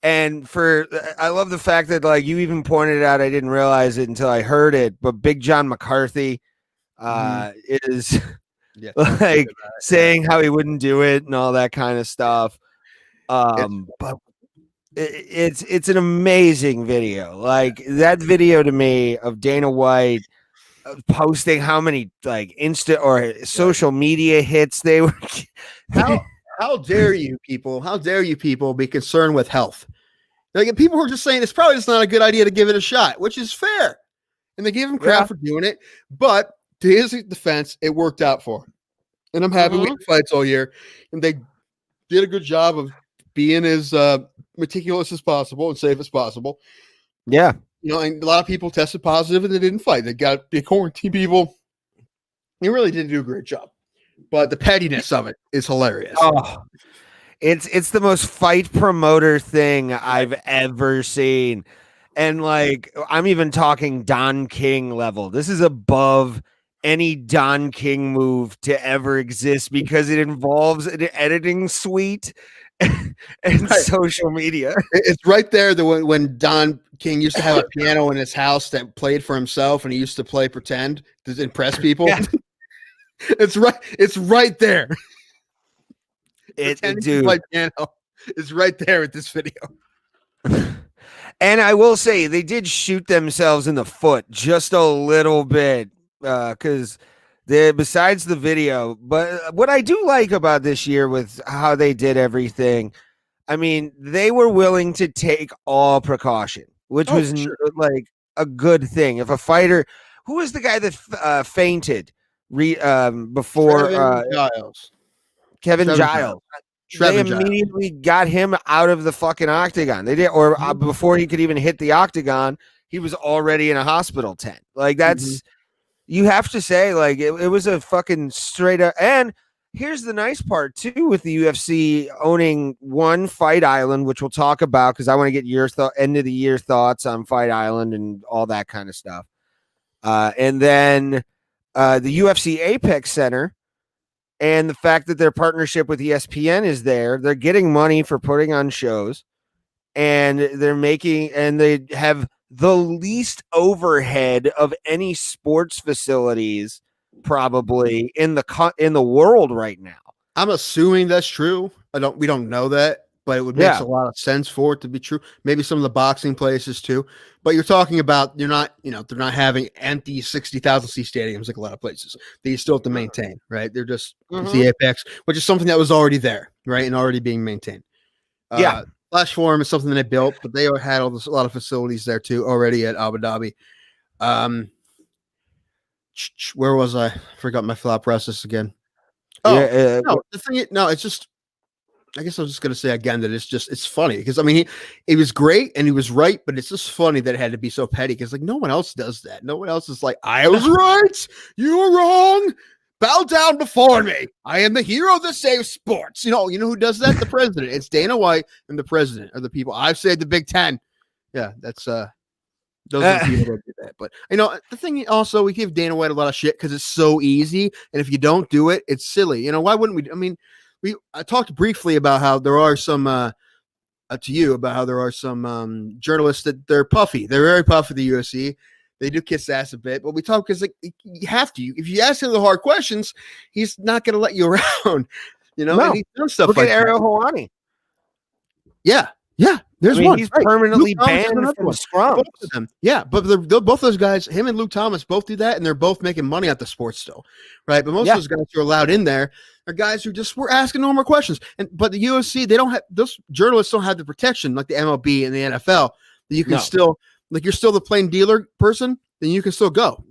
and I love the fact that you even pointed out. I didn't realize it until I heard it, but Big John McCarthy is saying how he wouldn't do it and all that kind of stuff. But it's an amazing video. Like that video to me of Dana White posting how many Insta or social media hits they were. How dare you people? How dare you people be concerned with health? Like people were just saying it's probably just not a good idea to give it a shot, which is fair, and they gave him crap for doing it. But to his defense, it worked out for him, and I'm happy we had fights all year, and they did a good job of being as meticulous as possible and safe as possible. Yeah. And a lot of people tested positive and they didn't fight. They quarantined people. They really didn't do a great job. But the pettiness of it is hilarious. Oh, It's the most fight promoter thing I've ever seen. And like I'm even talking Don King level. This is above any Don King move to ever exist because it involves an editing suite and Right. social media. It's right there. When Don King used to have a piano in his house that played for himself, and he used to play pretend to impress people. Yeah. It's right. It's right there. Pretending to Dude. play piano is right there with this video. And I will say they did shoot themselves in the foot just a little bit because besides the video, but what I do like about this year with how they did everything, I mean, they were willing to take all precaution, which was Sure. like a good thing. If a fighter, who was the guy that fainted before Kevin Giles? They immediately got him out of the fucking octagon. They did, or before he could even hit the octagon, he was already in a hospital tent. Like that's, you have to say, like it was a fucking straight up. And here's the nice part too with the UFC owning one Fight Island, which we'll talk about because I want to get your end of the year thoughts on Fight Island and all that kind of stuff. And then the UFC Apex Center. And the fact that their partnership with ESPN is there, they're getting money for putting on shows, and they have the least overhead of any sports facilities probably in the world right now. I'm assuming that's true. We don't know that, but it would make a lot of sense for it to be true. Maybe some of the boxing places too. But you're talking about they're not having empty 60,000 seat stadiums like a lot of places that you still have to maintain, right? They're just it's the Apex, which is something that was already there, right, and already being maintained. Flash Forum is something they built, but they had a lot of facilities there too already at Abu Dhabi. Where was I? Forgot my thought process again. It's just. I guess I was just going to say again that it's funny because I mean it was great and he was right, but it's just funny that it had to be so petty because like no one else does that. No one else is like I was right, you were wrong. Bow down before me. I am the hero that saves sports. You know who does that? The president. It's Dana White and the president are the people. I've saved the Big Ten. Yeah, that's those are the people that do that. But the thing also we give Dana White a lot of shit because it's so easy, and if you don't do it, it's silly. Why wouldn't we? I mean. I talked briefly about how there are some journalists that they're puffy. They're very puffy. The UFC. They do kiss ass a bit, but we talk because like you have to. If you ask him the hard questions, he's not going to let you around. No. And he's done stuff Look like at Ariel Helwani. Yeah. There's one. He's permanently banned from scrums. Both of them. Yeah, but both those guys, him and Luke Thomas, both do that, and they're both making money at the sport still, right? But most of those guys who are allowed in there are guys who just were asking normal questions. But the UFC, they don't have those journalists don't have the protection like the MLB and the NFL that you can still you're still the plain dealer person, then you can still go.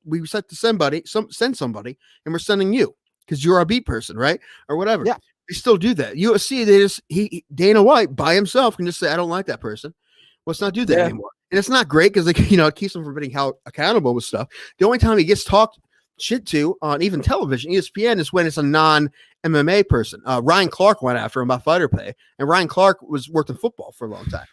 We set to send somebody, and we're sending you because you're our beat person, right, or whatever. Yeah. They still do that. UFC, Dana White by himself can just say, I don't like that person. Let's not do that anymore. And it's not great because it keeps him from being held accountable with stuff. The only time he gets talked shit to on even television, ESPN, is when it's a non-MMA person. Ryan Clark went after him about fighter pay, and Ryan Clark worked in football for a long time.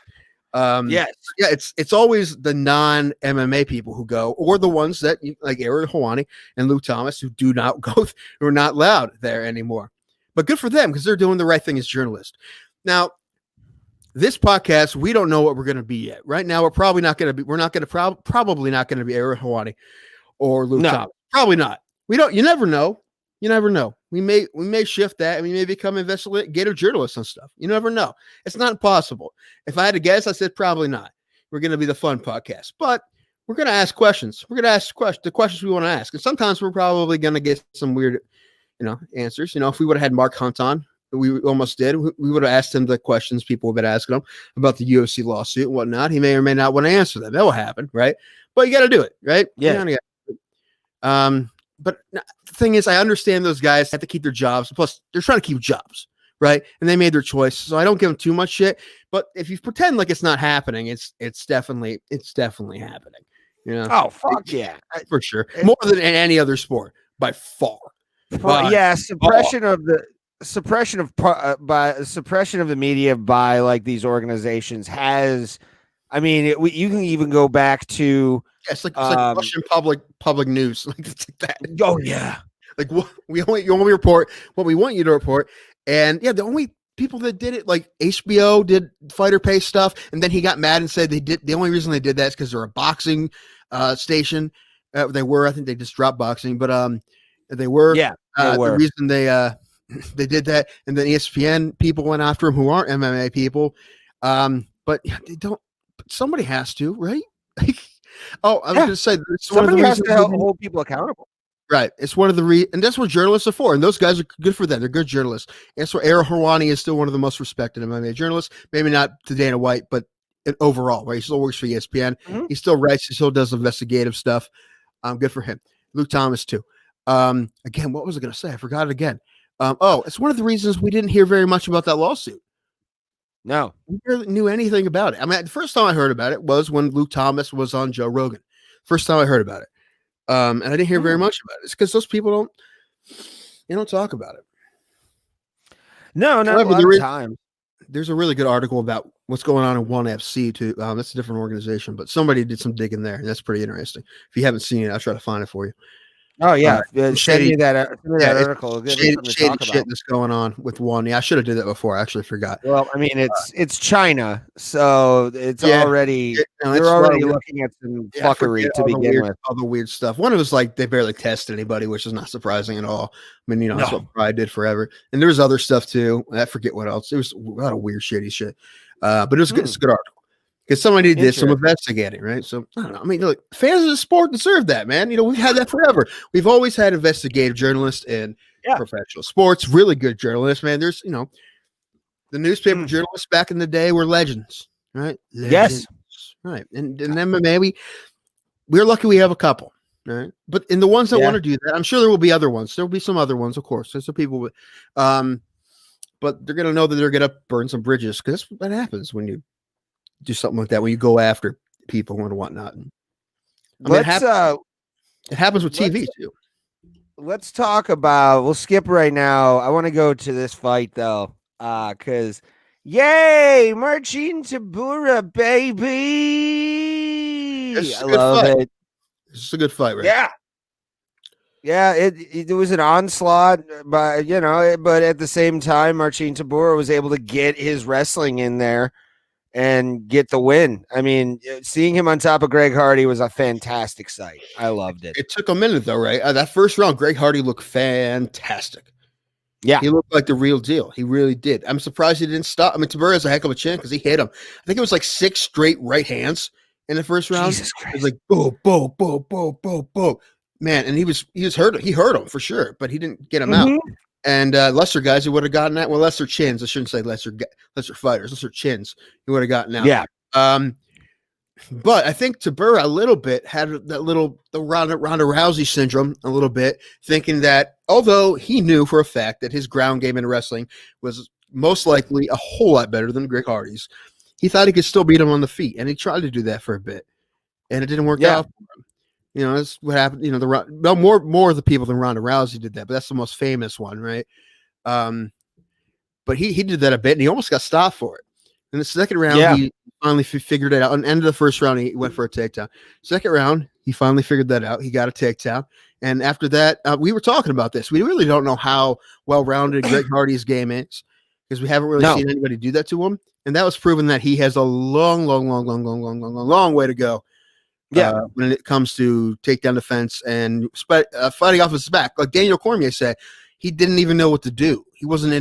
It's always the non-MMA people who go, or the ones that like Ariel Helwani and Luke Thomas who do not go, who are not allowed there anymore. But good for them because they're doing the right thing as journalists. Now, this podcast, we don't know what we're going to be yet. Right now, we're probably not going to be. We're not going to probably not going to be Ariel Helwani or Luke Thomas. Probably not. We don't. You never know. You never know. We may shift that, and we may become investigative journalists on stuff. You never know. It's not impossible. If I had to guess, I said probably not. We're going to be the fun podcast, but we're going to ask questions. We're going to ask the questions we want to ask, and sometimes we're probably going to get some weird. Answers. If we would have had Mark Hunt on, we almost did. We would have asked him the questions people have been asking him about the UFC lawsuit and whatnot. He may or may not want to answer them. That will happen, right? But you got to do it, right? Yeah. But the thing is, I understand those guys have to keep their jobs. Plus, they're trying to keep jobs, right? And they made their choice, so I don't give them too much shit. But if you pretend like it's not happening, it's definitely happening. Oh fuck yeah, for sure. More than in any other sport by far. Suppression of suppression of the media by like these organizations has. I mean, you can even go back to. Yeah, it's like Russian public news, like that. Oh yeah, like you only report what we want you to report, and yeah, the only people that did it, like HBO did fighter pay stuff, and then he got mad and said the only reason they did that is because they're a boxing station. They were, I think they just dropped boxing, but they were. Yeah, they were. The reason they did that, and then ESPN people went after him who aren't MMA people, but they don't. Somebody has to, right? I was going to say somebody has to hold people accountable. Right. It's one of the and that's what journalists are for. And those guys are good for them. They're good journalists. And so Errol Hawani is still one of the most respected MMA journalists. Maybe not to Dana White, but overall, right? He still works for ESPN. Mm-hmm. He still writes. He still does investigative stuff. Good for him. Luke Thomas too. Again, what was I going to say? I forgot it again. It's one of the reasons we didn't hear very much about that lawsuit. No, we barely knew anything about it. I mean, the first time I heard about it was when Luke Thomas was on Joe Rogan. First time I heard about it. And I didn't hear very much about it. It's because those people don't talk about it. No, not a lot of time. There's a really good article about what's going on in ONE FC too. That's a different organization, but somebody did some digging there, and that's pretty interesting. If you haven't seen it, I'll try to find it for you. Oh yeah, send me that article. Shady shit that's going on with ONE. Yeah, I should have did that before. I actually forgot. Well, I mean, it's China, so it's already they're already looking at some fuckery to begin with. All the weird stuff. One of it was like they barely tested anybody, which is not surprising at all. I mean, that's what Pride did forever. And there was other stuff too. I forget what else. It was a lot of weird, shady shit. But it was good. It's a good article. Because somebody did some investigating, right? So I don't know. I mean, look, fans of the sport deserve that, man. We've had that forever. We've always had investigative journalists in professional sports, really good journalists, man. There's, the newspaper journalists back in the day were legends, right? Yes. Right. And MMA, we're lucky we have a couple, right? But in the ones that want to do that, I'm sure there will be other ones. There will be some other ones, of course. There's some people, but they're going to know that they're going to burn some bridges because that's what happens when you do something like that, when you go after people and whatnot. It happens with TV too. Let's talk about. We'll skip right now. I want to go to this fight though, because yay, Marcin Tybura, baby! I love it. This is a good fight, right? Yeah. It was an onslaught, but but at the same time, Marcin Tybura was able to get his wrestling in there and get the win. I mean, seeing him on top of Greg Hardy was a fantastic sight. I loved it. It took a minute though, right? That first round, Greg Hardy looked fantastic. Yeah. He looked like the real deal. He really did. I'm surprised he didn't stop. I mean, Tybura has a heck of a chin because he hit him. I think it was like 6 straight right hands in the first round. Jesus Christ. It was like, boom, boom, boom, boom, boom, boom. Man, and he was hurt. He hurt him for sure, but he didn't get him out. And lesser guys, he would have gotten that. Well, lesser chins. I shouldn't say lesser fighters, lesser chins. He would have gotten out. Yeah. But I think Tybura a little bit had the Ronda Rousey syndrome a little bit, thinking that although he knew for a fact that his ground game in wrestling was most likely a whole lot better than Greg Hardy's, he thought he could still beat him on the feet, and he tried to do that for a bit, and it didn't work out for him. That's what happened. More of the people than Ronda Rousey did that, but that's the most famous one, right? But he did that a bit, and he almost got stopped for it. In the second round, he finally figured it out. On the end of the first round, he went for a takedown. Second round, he finally figured that out. He got a takedown. And after that, we were talking about this. We really don't know how well-rounded Greg Hardy's game is because we haven't really seen anybody do that to him. And that was proven that he has a long way to go. When it comes to takedown defense and fighting off his back. Like Daniel Cormier said, he didn't even know what to do. He wasn't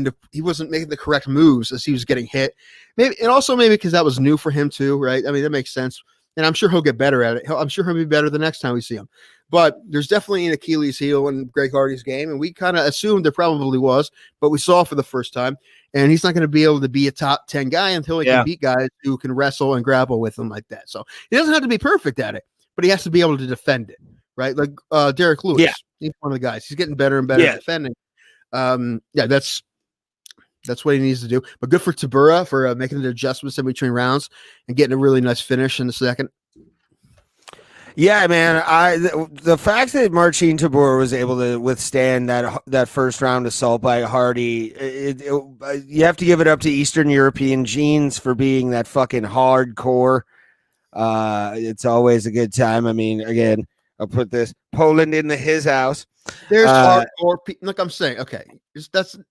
making the correct moves as he was getting hit. Maybe because that was new for him too, right? I mean, that makes sense. And I'm sure he'll get better at it. I'm sure he'll be better the next time we see him. But there's definitely an Achilles heel in Greg Hardy's game, and we kind of assumed there probably was, but we saw for the first time. And he's not going to be able to be a top 10 guy until he can beat guys who can wrestle and grapple with him like that. So he doesn't have to be perfect at it, but he has to be able to defend it, right? Like Derek Lewis. Yeah. He's one of the guys. He's getting better and better at defending. That's what he needs to do. But good for Tybura for making the adjustments in between rounds and getting a really nice finish in the second. Yeah, man. The fact that Marcin Tabor was able to withstand that first round assault by Hardy, you have to give it up to Eastern European genes for being that fucking hardcore. It's always a good time. I mean, again, I'll put this Poland in his house. There's hardcore people. Like I'm saying, okay,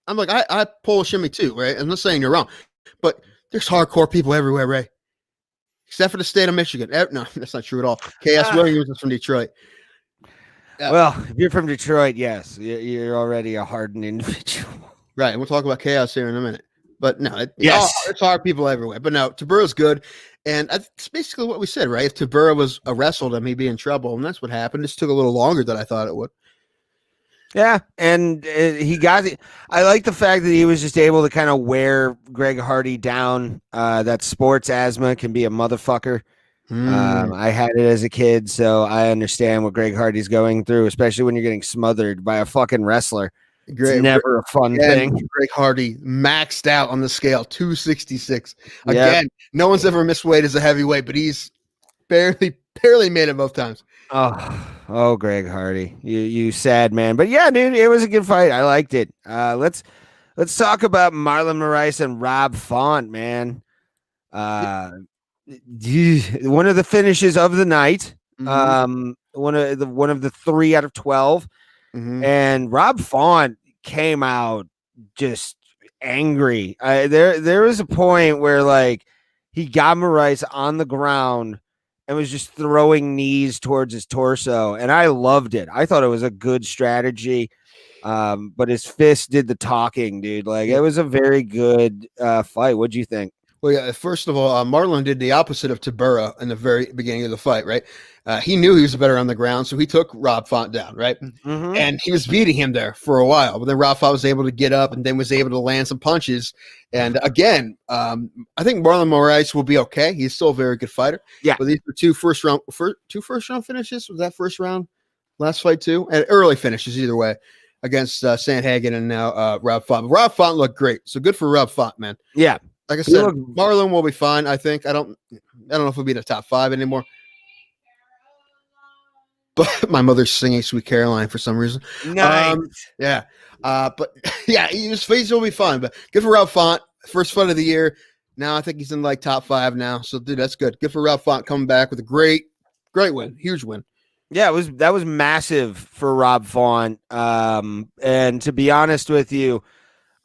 I'm like I pull a shimmy too, right? I'm not saying you're wrong, but there's hardcore people everywhere, Ray. Except for the state of Michigan. No, that's not true at all. Chaos Williams is from Detroit. Well, if you're from Detroit, yes, you're already a hardened individual. Right, and we'll talk about Chaos here in a minute. But no, yes, it's hard people everywhere. But no, Taburro's good, and it's basically what we said, right? If Taburro was wrestled him, he'd be in trouble, and that's what happened. This took a little longer than I thought it would. Yeah, and he got it. I like the fact that he was just able to kind of wear Greg Hardy down. That sports asthma can be a motherfucker. I had it as a kid, so I understand what Greg Hardy's going through, especially when you're getting smothered by a fucking wrestler. It's never a fun thing. Greg Hardy maxed out on the scale, 266. Again, no one's ever missed weight as a heavyweight, but he's barely made it both times. Oh, Greg Hardy, you sad man. But yeah, dude, it was a good fight. I liked it. Let's talk about Marlon Moraes and Rob Font, man. One of the finishes of the night. One of the 3 out of 12. And Rob Font came out just angry. There was a point where like he got Moraes on the ground and was just throwing knees towards his torso, and I loved it. I thought it was a good strategy, but his fist did the talking, dude. Like it was a very good fight. What'd you think? Well, yeah. First of all, Marlon did the opposite of Taburro in the very beginning of the fight, right? He knew he was better on the ground, so he took Rob Font down, right? And he was beating him there for a while, but then Rob Font was able to get up and then was able to land some punches. And again, I think Marlon Moraes will be okay. He's still a very good fighter. Yeah, but these were two first round finishes. Was that first round? Last fight too, and early finishes either way against Sandhagen and now Rob Font. But Rob Font looked great, so good for Rob Font, man. Yeah. Like I said, Marlon will be fine. I think. I don't know if he'll be in the top 5 anymore. But my mother's singing "Sweet Caroline" for some reason. Nice. Yeah. But yeah, his face will be fine. But good for Rob Font, first fight of the year. Now I think he's in like top 5 now. So dude, that's good. Good for Rob Font coming back with a great win, huge win. Yeah, that was massive for Rob Font. And to be honest with you,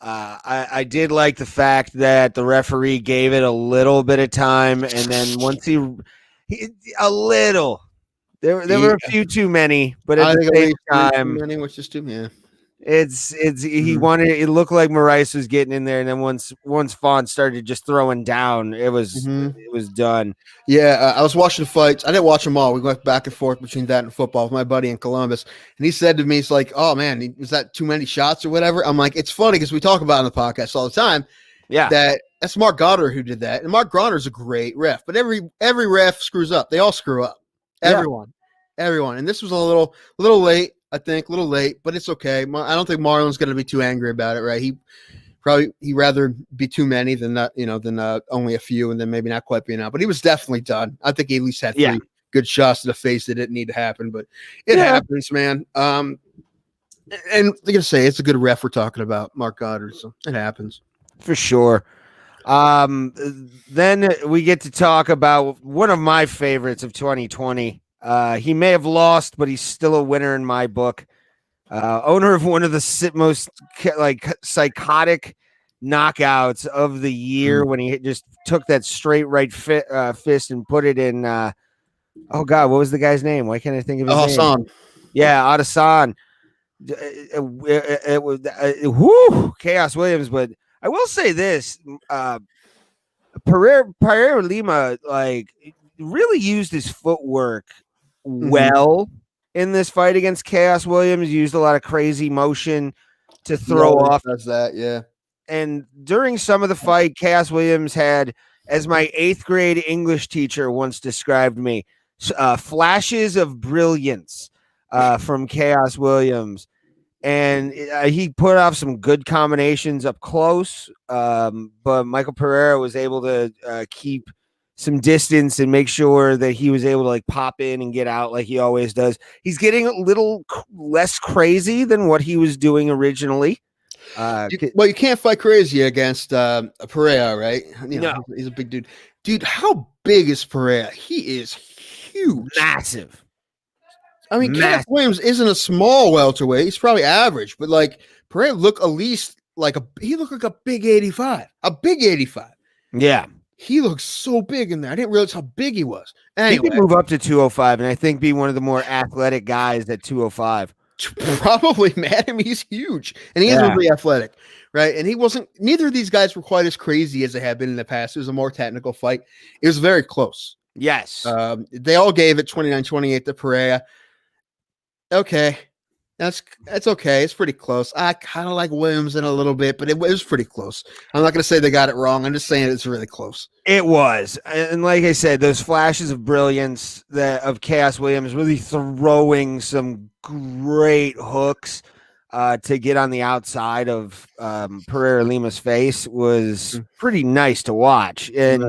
I did like the fact that the referee gave it a little bit of time, and then once he a little, there were a few too many, but at the same time, many, which is too many. He wanted it looked like Moraes was getting in there, and then once Font started just throwing down, it was done. Yeah, I was watching the fights. I didn't watch them all. We went back and forth between that and football with my buddy in Columbus, and he said to me, "He's like, oh man, was that too many shots or whatever?" I'm like, it's funny because we talk about it on the podcast all the time. Yeah, that's Mark Goddard who did that, and Mark Goddard's a great ref, but every ref screws up. They all screw up. Everyone, and this was a little late. I think a little late, but it's okay. I don't think Marlon's going to be too angry about it, right? He'd rather be too many than not, than only a few, and then maybe not quite being out. But he was definitely done. I think he at least had 3 good shots to the face that didn't need to happen, but it happens, man. And they're gonna say it's a good ref we're talking about, Mark Goddard, so it happens for sure. Then we get to talk about one of my favorites of 2020. He may have lost, but he's still a winner in my book. Owner of one of the most psychotic knockouts of the year when he just took that straight right fist and put it in. Oh God, what was the guy's name? Why can't I think of his name? Yeah, Adesanya. It was Chaos Williams, but I will say this: Pereira Lima really used his footwork well in this fight against Chaos Williams. Used a lot of crazy motion to throw off. Does that, yeah. And during some of the fight, Chaos Williams had, as my 8th grade English teacher once described me, flashes of brilliance from Chaos Williams. And he put off some good combinations up close, but Michael Pereira was able to keep some distance and make sure that he was able to like pop in and get out like he always does. He's getting a little less crazy than what he was doing originally. Well, you can't fight crazy against Perea, right? No. He's a big dude. Dude, how big is Perea? He is huge. Massive. I mean, Kenneth Williams isn't a small welterweight. He's probably average, but like Perea looked at least like he looked like a big 85. A big 85. Yeah. He looks so big in there. I didn't realize how big he was. Anyway, he could move up to 205 and I think be one of the more athletic guys at 205. Probably, man. I mean, he's huge and he is really athletic, right? And neither of these guys were quite as crazy as they have been in the past. It was a more technical fight. It was very close. Yes. They all gave it 29-28 to Perea. Okay. That's okay. It's pretty close. I kind of like Williams in a little bit, but it was pretty close. I'm not going to say they got it wrong. I'm just saying it's really close. It was. And like I said, those flashes of brilliance of Chaos Williams really throwing some great hooks to get on the outside of Pereira Lima's face was pretty nice to watch. And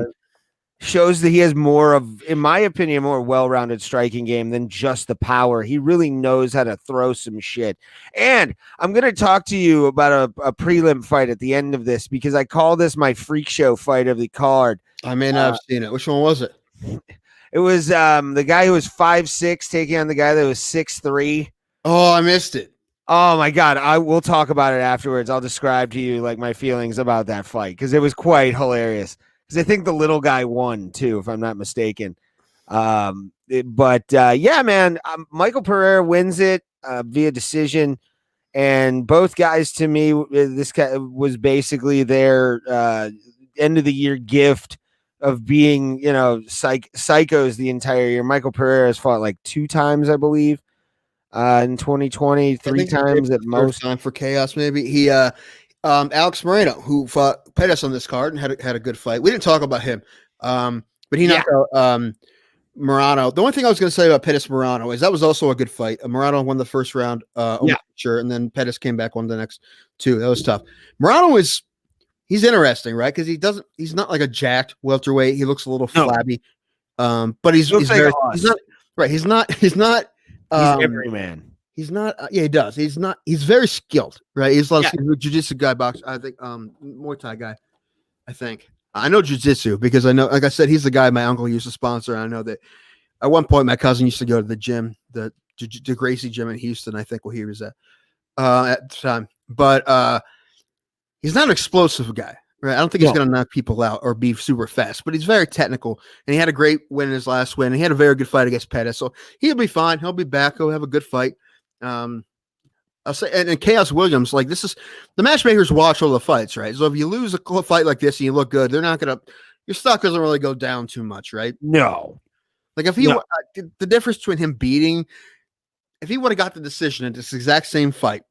shows that he has more of, in my opinion, more well-rounded striking game than just the power. He really knows how to throw some shit. And I'm going to talk to you about a prelim fight at the end of this because I call this my freak show fight of the card. I may not have seen it. Which one was it? It was the guy who was 5'6" taking on the guy that was 6'3". Oh, I missed it. Oh my God. I will talk about it afterwards. I'll describe to you like my feelings about that fight because it was quite hilarious. Because I think the little guy won too, if I'm not mistaken. Yeah, man, Michael Pereira wins it via decision, and both guys to me, this guy was basically their end of the year gift of being, psychos the entire year. Michael Pereira has fought like 2 times, I believe, in 2020, 3 times at most. Time for Chaos, maybe he. Alex Moreno, who fought Pettis on this card and had a good fight. We didn't talk about him, but he knocked out Morano. The only thing I was going to say about Pettis Morano is that was also a good fight. Morano won the first round, sure, and then Pettis came back, won the next 2. That was tough. Morano he's interesting, right? Because he's not like a jacked welterweight. He looks a little flabby, but he's not every man. He's not. He does. He's not. He's very skilled, right? He's a jiu-jitsu guy, box. I think Muay Thai guy. I think I know jiu-jitsu because I know, like I said, he's the guy my uncle used to sponsor. I know that at one point my cousin used to go to the gym, the Gracie gym in Houston. I think where he was at the time, but he's not an explosive guy, right? I don't think he's going to knock people out or be super fast, but he's very technical, and he had a great win in his last win. And he had a very good fight against Pettis, so he'll be fine. He'll be back. He'll have a good fight. I'll say, and Chaos Williams, like this is the matchmakers watch all the fights, right? So if you lose a fight like this and you look good, they're not gonna. Your stock doesn't really go down too much, right? No. Like if he, the difference between him beating, if he would have got the decision in this exact same fight,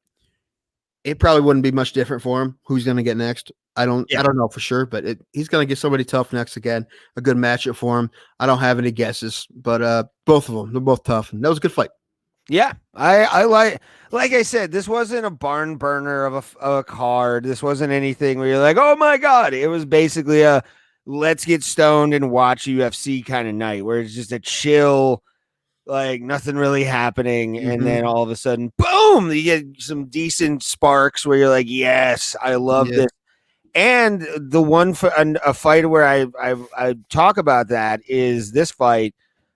it probably wouldn't be much different for him. Who's gonna get next? I don't know for sure, but he's gonna get somebody tough next again. A good matchup for him. I don't have any guesses, but both of them, they're both tough, and that was a good fight. Yeah, I like I said, this wasn't a barn burner of a card. This wasn't anything where you're like, oh my God. It was basically a let's get stoned and watch UFC kind of night where it's just a chill, like nothing really happening. Mm-hmm. And then all of a sudden, boom, you get some decent sparks where you're like, yes, I love this. And the one for a fight where I talk about that is this fight.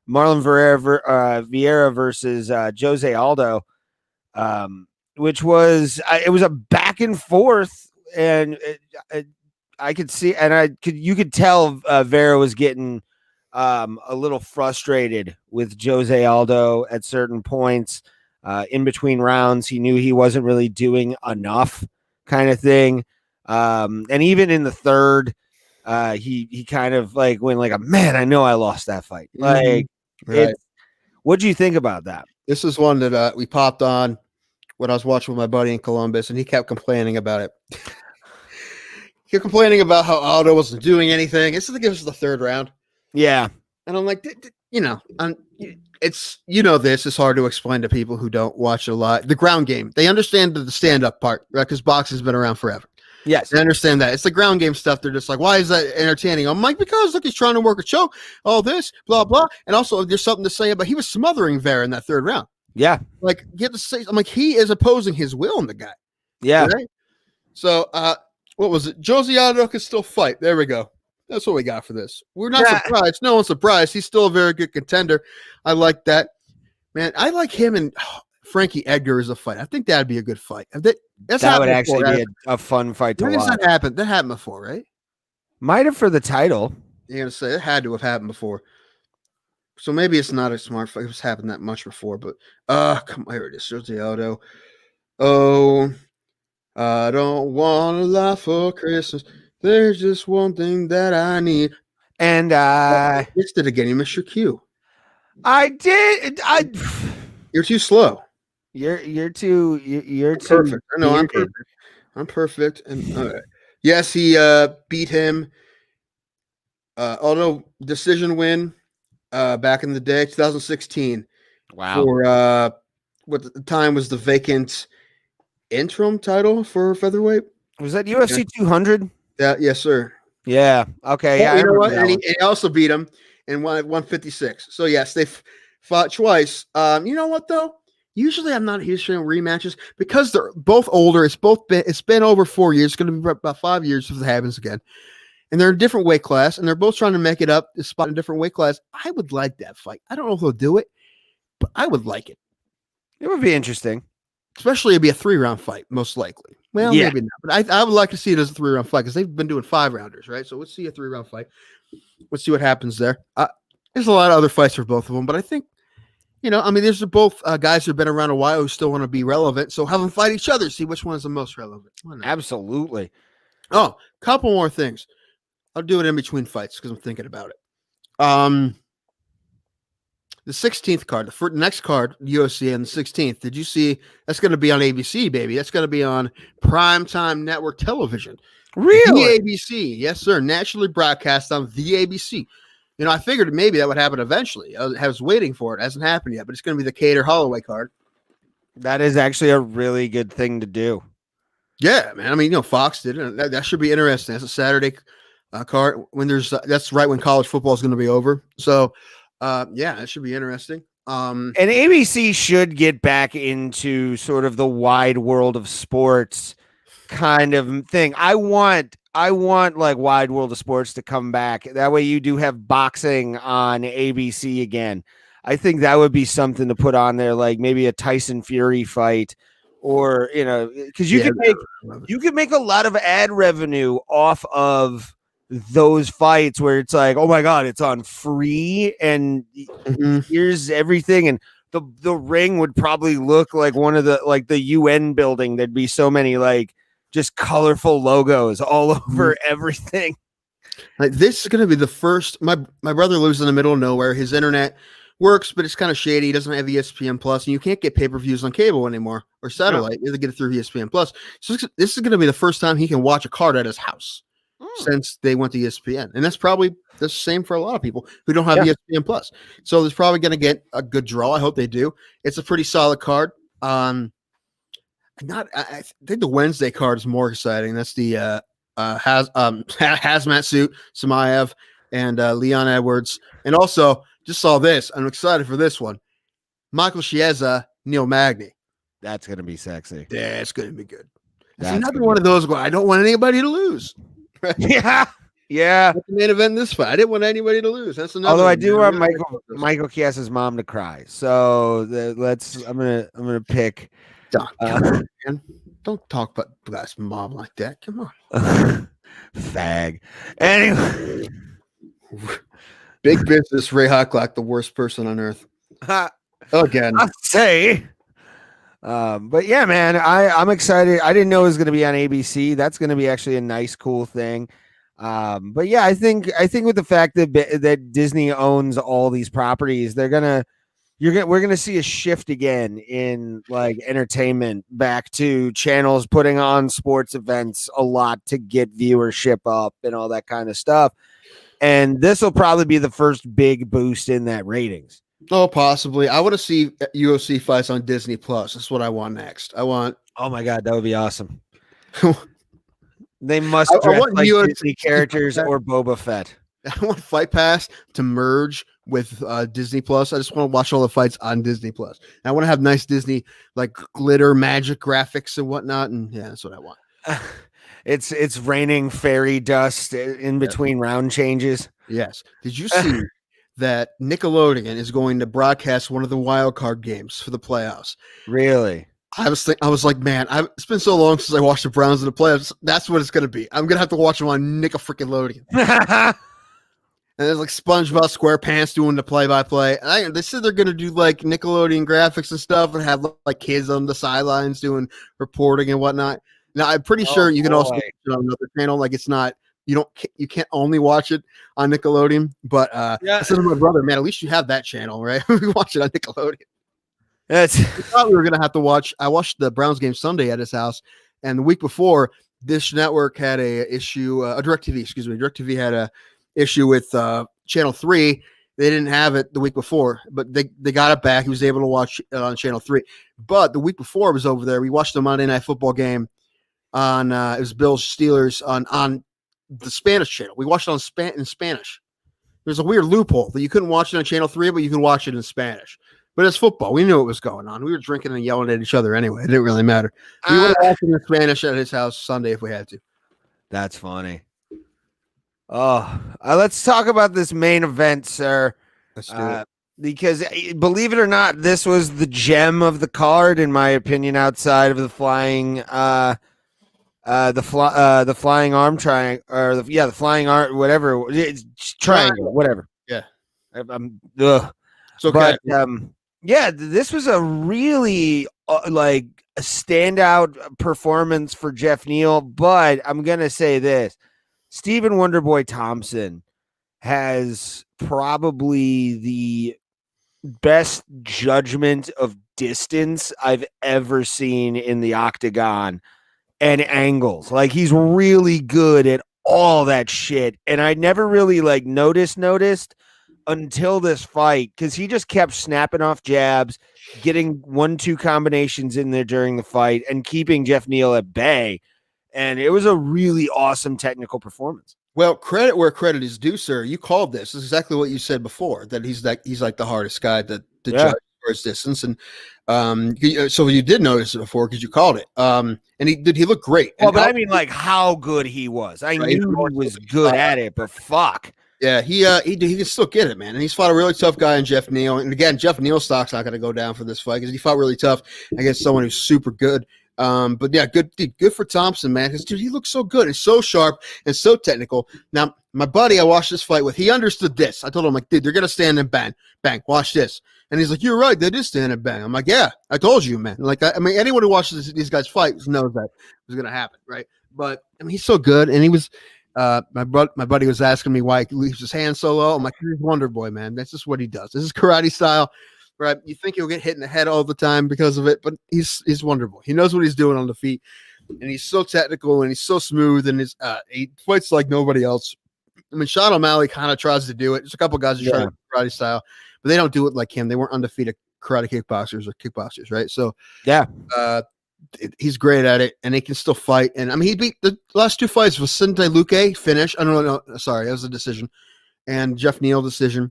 Marlon Vieira versus Jose Aldo, which was it was a back and forth, and I could see, and you could tell Vieira was getting a little frustrated with Jose Aldo at certain points in between rounds. He knew he wasn't really doing enough, kind of thing, and even in the third. He kind of like went like, man, I know I lost that fight. Like, what do you think about that? This is one that we popped on when I was watching with my buddy in Columbus, and he kept complaining about it. He kept complaining about how Aldo wasn't doing anything. This is the third round. Yeah. And I'm like, it's hard to explain to people who don't watch a lot. The ground game, they understand the stand-up part, right? Because boxing's been around forever. Yes. I understand that. It's the ground game stuff. They're just like, why is that entertaining? I'm like, because look, he's trying to work a choke, all this, blah, blah. And also, there's something to say about he was smothering Vera in that third round. Yeah. Like, get to say, I'm like, he is opposing his will in the guy. Yeah. Right? So, what was it? Josie Aldo can still fight. There we go. That's what we got for this. We're not surprised. No one's surprised. He's still a very good contender. I like that. Man, I like him and Frankie Edgar as a fight. I think that'd be a good fight. That would actually be a fun fight to watch. That happened? That happened before, right? Might have for the title. You're going to say it had to have happened before. So maybe it's not a smart fight. It's happened that much before, but come on, here it is. Josie Aldo. Oh, I don't want a lot for Christmas. There's just one thing that I need. And I missed it again. You missed your cue. I did. You're too slow. You're too perfect. I know I'm perfect. I'm perfect. And all right. Yes, he beat him. Although decision win back in the day, 2016. Wow. For what at the time was the vacant interim title for featherweight. Was that UFC 200? Yeah, yes, sir. Yeah. Okay. Yeah. You know what? And he also beat him and won at 156. So yes, they fought twice. You know what though? Usually I'm not a huge fan of rematches because they're both older. It's been over 4 years. It's going to be about 5 years if it happens again. And they're in a different weight class, and they're both trying to make it up, a spot in a different weight class. I would like that fight. I don't know if they'll do it, but I would like it. It would be interesting. Especially it'd be a 3-round fight, most likely. Well, maybe not. But I would like to see it as a 3-round fight because they've been doing 5-rounders, right? So let's see a 3-round fight. Let's see what happens there. There's a lot of other fights for both of them, but I think, there's both guys who've been around a while who still want to be relevant. So have them fight each other, see which one is the most relevant. Absolutely. Oh, couple more things. I'll do it in between fights because I'm thinking about it. The 16th card, the next card, UFC on the 16th. Did you see? That's going to be on ABC, baby. That's going to be on primetime network television. Really? The ABC. Yes, sir. Nationally broadcast on the ABC. I figured maybe that would happen eventually. I was waiting for it. It hasn't happened yet, but it's going to be the Cater Holloway card. That is actually a really good thing to do. Yeah, man. Fox did it. That should be interesting. That's a Saturday card when that's right when college football is going to be over. So, yeah, that should be interesting. And ABC should get back into sort of the wide world of sports kind of thing. I want like wide world of sports to come back. That way you do have boxing on ABC again. I think that would be something to put on there, like maybe a Tyson Fury fight, or because you can make a lot of ad revenue off of those fights where it's like, oh my god, it's on free and here's everything, and the ring would probably look like one of the UN building. There'd be so many just colorful logos all over everything. Like this is going to be the first. My brother lives in the middle of nowhere. His internet works, but it's kind of shady. He doesn't have ESPN Plus, and you can't get pay-per-views on cable anymore or satellite. You have to get it through ESPN Plus. So this is going to be the first time he can watch a card at his house since they went to ESPN, and that's probably the same for a lot of people who don't have ESPN Plus. So there's probably going to get a good draw. I hope they do. It's a pretty solid card. I think the Wednesday card is more exciting. That's the hazmat suit, Samaev and Leon Edwards. And also, just saw this. I'm excited for this one. Michael Chiesa, Neil Magny. That's going to be sexy. Yeah, it's going to be good. It's another one of those where I don't want anybody to lose. Yeah. Yeah. That's the main event in this fight. I didn't want anybody to lose. That's another. Although I do want Michael Chiesa's mom to cry. So I'm gonna pick. Don't talk about Glass mom like that. Come on. Fag. Anyway. Big business, Ray Hochlock, the worst person on earth. Again. I'll say. But yeah, man, I'm excited. I didn't know it was going to be on ABC. That's going to be actually a nice, cool thing. But yeah, I think with the fact that Disney owns all these properties, we're gonna see a shift again in entertainment back to channels putting on sports events a lot to get viewership up and all that kind of stuff. And this will probably be the first big boost in that ratings. Oh, possibly. I want to see UFC fights on Disney Plus. That's what I want next. Oh my God, that would be awesome. They must I dress want like UFC Disney characters or Boba Fett. I want Fight Pass to merge with Disney Plus. I just want to watch all the fights on Disney Plus. And I want to have nice Disney like glitter magic graphics and whatnot. And yeah, that's what I want. It's raining fairy dust in between round changes. Yes. Did you see that Nickelodeon is going to broadcast one of the wild card games for the playoffs? Really? I was like, man, it's been so long since I watched the Browns in the playoffs. That's what it's going to be. I'm going to have to watch them on Nickelodeon. And there's like SpongeBob SquarePants doing the play-by-play. And they said they're going to do like Nickelodeon graphics and stuff and have like kids on the sidelines doing reporting and whatnot. Now, I'm pretty sure you can also watch it on another channel. Like it's not, you can't only watch it on Nickelodeon. But I said to my brother, man, at least you have that channel, right? We watch it on Nickelodeon. I thought we were going to have to watch. I watched the Browns game Sunday at his house. And the week before, Dish Network had a issue, DirecTV had a issue with Channel 3. They didn't have it the week before, but they got it back. He was able to watch it on Channel 3. But the week before I was over there, we watched the Monday Night Football game on it was Bills Steelers on the Spanish channel. We watched it in Spanish. There's a weird loophole that you couldn't watch it on Channel 3, but you can watch it in Spanish. But it's football. We knew what was going on. We were drinking and yelling at each other anyway. It didn't really matter. We would have watched it in Spanish at his house Sunday if we had to. That's funny. Oh, let's talk about this main event, sir. Let's do it. Because believe it or not, this was the gem of the card, in my opinion, outside of the flying, the flying arm triangle, or the flying arm, whatever, it's triangle, whatever. Yeah, It's okay. But this was a really like a standout performance for Geoff Neal. But I'm gonna say this: Stephen Wonderboy Thompson has probably the best judgment of distance I've ever seen in the octagon and angles. Like he's really good at all that shit. And I never really like noticed until this fight, because he just kept snapping off jabs, getting 1-2 combinations in there during the fight and keeping Geoff Neal at bay. And it was a really awesome technical performance. Well, credit where credit is due, sir. You called this. This is exactly what you said before, that he's like the hardest guy to judge for his distance. And so you did notice it before because you called it. And he looked great. Well, but I mean, like how good he was. I knew he was good at it, but fuck. Yeah, he can still get it, man. And he's fought a really tough guy in Geoff Neal. And again, Geoff Neal's stock's not going to go down for this fight because he fought really tough against someone who's super good. But yeah, good for Thompson, man. Because dude, he looks so good and so sharp and so technical. Now, my buddy I watched this fight with, he understood this. I told him, like, dude, they're gonna stand and bang, watch this. And he's like, you're right, they did stand and bang. I'm like, yeah, I told you, man. Like, I mean, anyone who watches these guys fight knows that was gonna happen, right? But I mean, he's so good, and he was. My buddy was asking me why he leaves his hand so low. I'm like, he's Wonder Boy, man. That's just what he does. This is karate style. Right, you think he'll get hit in the head all the time because of it, but he's wonderful. He knows what he's doing on the feet, and he's so technical and he's so smooth, and he fights like nobody else. I mean, Sean O'Malley kind of tries to do it. There's a couple guys who try to do karate style, but they don't do it like him. They weren't undefeated karate kickboxers, right? So he's great at it, and he can still fight. And I mean, he beat the last 2 fights with Sinte Luque finish. I don't know. Sorry, that was a decision, and Geoff Neal decision.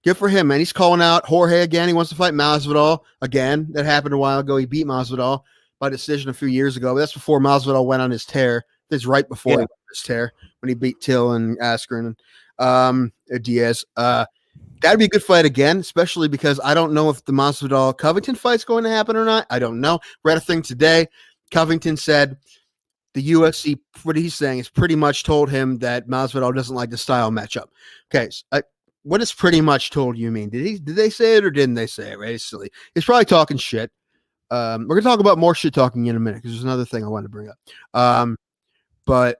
Good for him, man. He's calling out Jorge again. He wants to fight Masvidal again. That happened a while ago. He beat Masvidal by decision a few years ago. But that's before Masvidal went on his tear. That's right before he went on his tear when he beat Till and Askren and Diaz. That'd be a good fight again, especially because I don't know if the Masvidal Covington fight's going to happen or not. I don't know. Read a thing today. Covington said the UFC, what he's saying is pretty much told him that Masvidal doesn't like the style matchup. Okay, so what does pretty much told you mean? Did they say it or didn't they say it? Right? It's silly. He's probably talking shit. We're gonna talk about more shit talking in a minute because there's another thing I wanted to bring up. But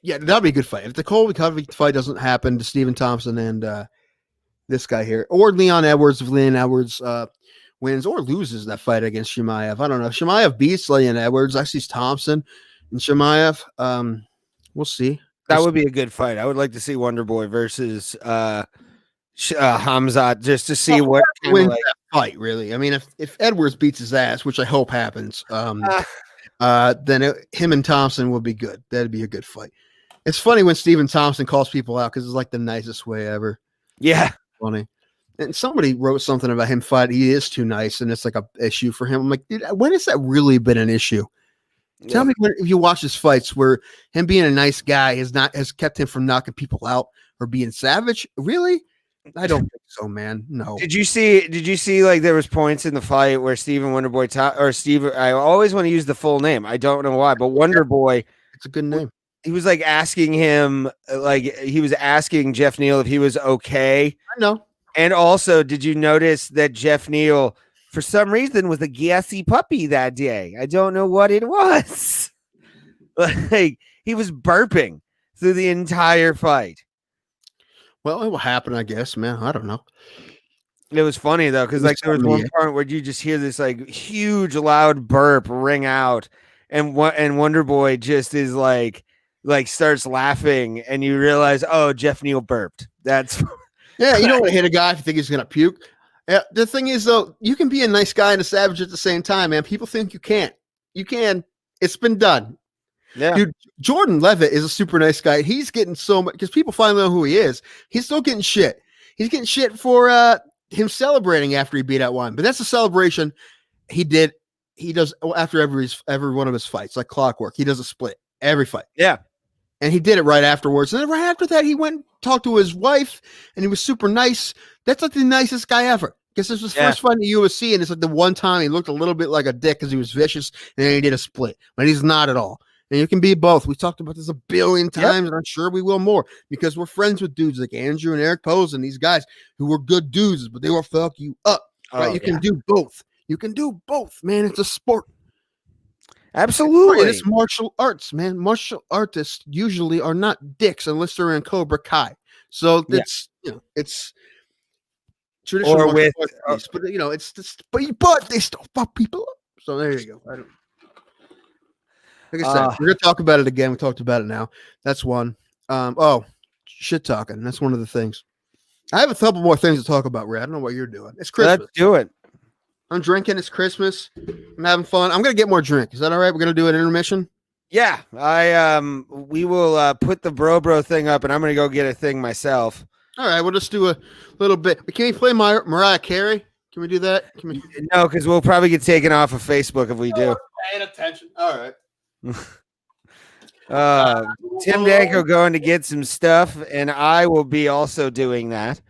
yeah, that'd be a good fight. If the Colby Covington fight doesn't happen to Stephen Thompson and this guy here, or Leon Edwards, if Leon Edwards wins or loses that fight against Chimaev, I don't know. If Chimaev beats Leon Edwards, I see Thompson and Chimaev. We'll see. That would be a good fight. I would like to see Wonder Boy versus Hamzat just to see what wins that fight. Really, I mean, if Edwards beats his ass, which I hope happens, then him and Thompson would be good. That'd be a good fight. It's funny when Stephen Thompson calls people out because it's like the nicest way ever. Yeah. Funny. And somebody wrote something about him fight. He is too nice, and it's like a issue for him. I'm like, dude, when has that really been an issue? Tell me if you watch his fights where him being a nice guy has kept him from knocking people out or being savage. Really? I don't think so, man. No. Did you see like there was points in the fight where Stephen Wonderboy or Steve? I always want to use the full name. I don't know why, but Wonderboy. It's a good name. He was like asking him, like he was asking Geoff Neal if he was okay. I know. And also, did you notice that Geoff Neal, for some reason, was a gassy puppy that day? I don't know what it was. Like he was burping through the entire fight. Well, it will happen, I guess, man. I don't know. It was funny though, because like there was one part where you just hear this like huge loud burp ring out, and Wonderboy just is like starts laughing, and you realize, oh, Geoff Neal burped. That's yeah. You don't want to hit a guy if you think he's gonna puke. The thing is, though, you can be a nice guy and a savage at the same time, man. People think you can't. You can. It's been done. Yeah, dude. Jordan Levitt is a super nice guy. He's getting so much because people finally know who he is. He's still getting shit. He's getting shit for him celebrating after he beat out one. But that's a celebration he did. He does after every one of his fights, like clockwork. He does a split every fight. Yeah. And he did it right afterwards. And then right after that, he went and talked to his wife, and he was super nice. That's like the nicest guy ever. Because this was his first fight in the UFC, and it's like the one time he looked a little bit like a dick because he was vicious, and then he did a split. But he's not at all. And you can be both. We talked about this a billion times, and I'm sure we will more because we're friends with dudes like Andrew and Eric Pose and these guys who were good dudes, but they will fuck you up. Right? You can do both. You can do both, man. It's a sport. Absolutely. It's martial arts, man. Martial artists usually are not dicks unless they're in Cobra Kai. So it's it's traditional or with arts, but it's just but they still fuck people up. So there you go. Like I said, we're gonna talk about it again. We talked about it now. That's one. Shit talking. That's one of the things. I have a couple more things to talk about, Ray. I don't know what you're doing. It's Christmas. Let's do it. I'm drinking. It's Christmas. I'm having fun. I'm gonna get more drink. Is that all right? We're gonna do an intermission. Yeah, we will put the bro thing up, and I'm gonna go get a thing myself. All right, we'll just do a little bit. But can we play Mariah Carey? Can we do that? No, because we'll probably get taken off of Facebook if we do. Paying attention. All right. Tim Danko going to get some stuff, and I will be also doing that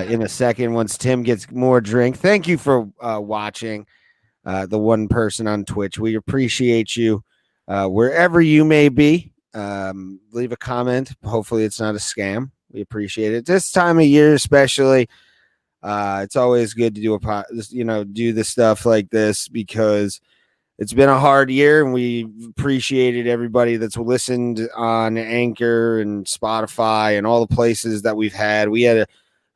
in a second once Tim gets more drink. Thank you for watching the one person on Twitch. We appreciate you wherever you may be. Leave a comment. Hopefully it's not a scam. We appreciate it this time of year, especially. It's always good to do the stuff like this because it's been a hard year, and we appreciated everybody that's listened on Anchor and Spotify and all the places that we've had. We had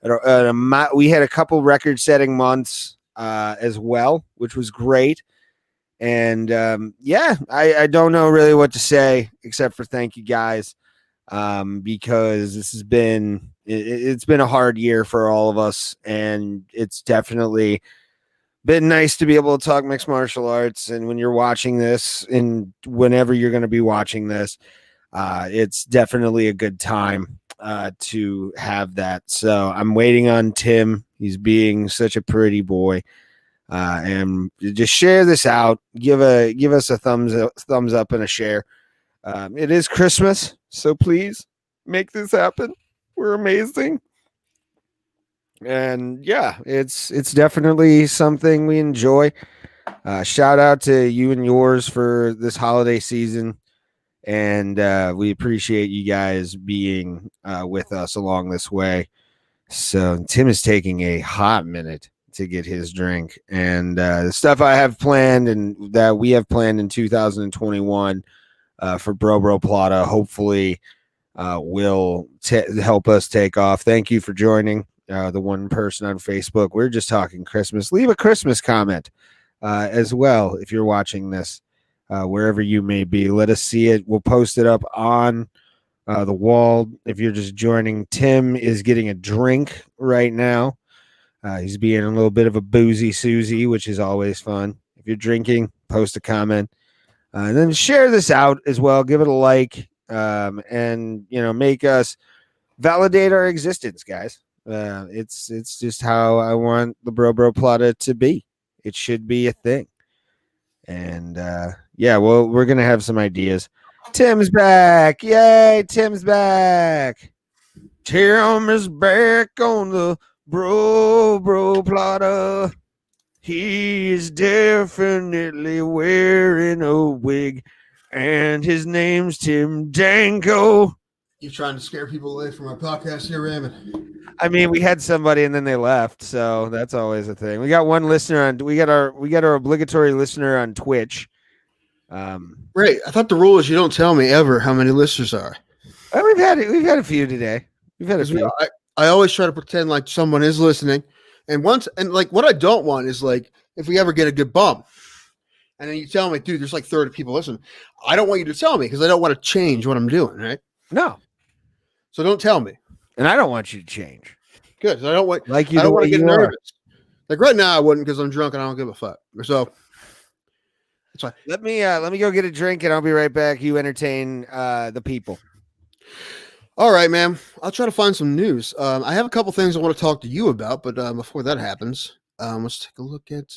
a couple record-setting months as well, which was great. And I don't know really what to say except for thank you guys, because this has been it's been a hard year for all of us, and it's definitely been nice to be able to talk mixed martial arts. And when you're watching this and whenever you're going to be watching this, it's definitely a good time to have that. So I'm waiting on Tim. He's being such a pretty boy. And just share this out. Give us a thumbs up and a share. It is Christmas, so please make this happen. We're amazing. And yeah, it's definitely something we enjoy. Shout out to you and yours for this holiday season, and we appreciate you guys being with us along this way. So Tim is taking a hot minute to get his drink, and the stuff I have planned and that we have planned in 2021 for Bro Plata hopefully will help us take off. Thank you for joining. The one person on Facebook. We're just talking Christmas. Leave a Christmas comment as well if you're watching this wherever you may be. Let us see it. We'll post it up on the wall. If you're just joining, Tim is getting a drink right now. He's being a little bit of a boozy Susie, which is always fun. If you're drinking, post a comment. And then share this out as well. Give it a like, and make us validate our existence, guys. It's just how I want the Bro Plata to be. It should be a thing. And yeah, well, we're gonna have some ideas. Tim's back! Yay! Tim's back! Tim is back on the Bro Plata. He's definitely wearing a wig, and his name's Tim Danko. You trying to scare people away from our podcast here, Raymond? I mean, we had somebody and then they left, so that's always a thing. We got one listener on. We got our obligatory listener on Twitch. Right. I thought the rule is you don't tell me ever how many listeners are. We've had a few today. We've had a few. I always try to pretend like someone is listening, and like what I don't want is like if we ever get a good bump, and then you tell me, dude, there's like 30 people listening. I don't want you to tell me because I don't want to change what I'm doing, right? No. So don't tell me. And I don't want you to change. Good. I don't want like you. I don't want to get nervous. Are. Like right now, I wouldn't because I'm drunk and I don't give a fuck. So it's fine. Let me go get a drink and I'll be right back. You entertain the people. All right, man. I'll try to find some news. I have a couple things I want to talk to you about, but before that happens, let's take a look at.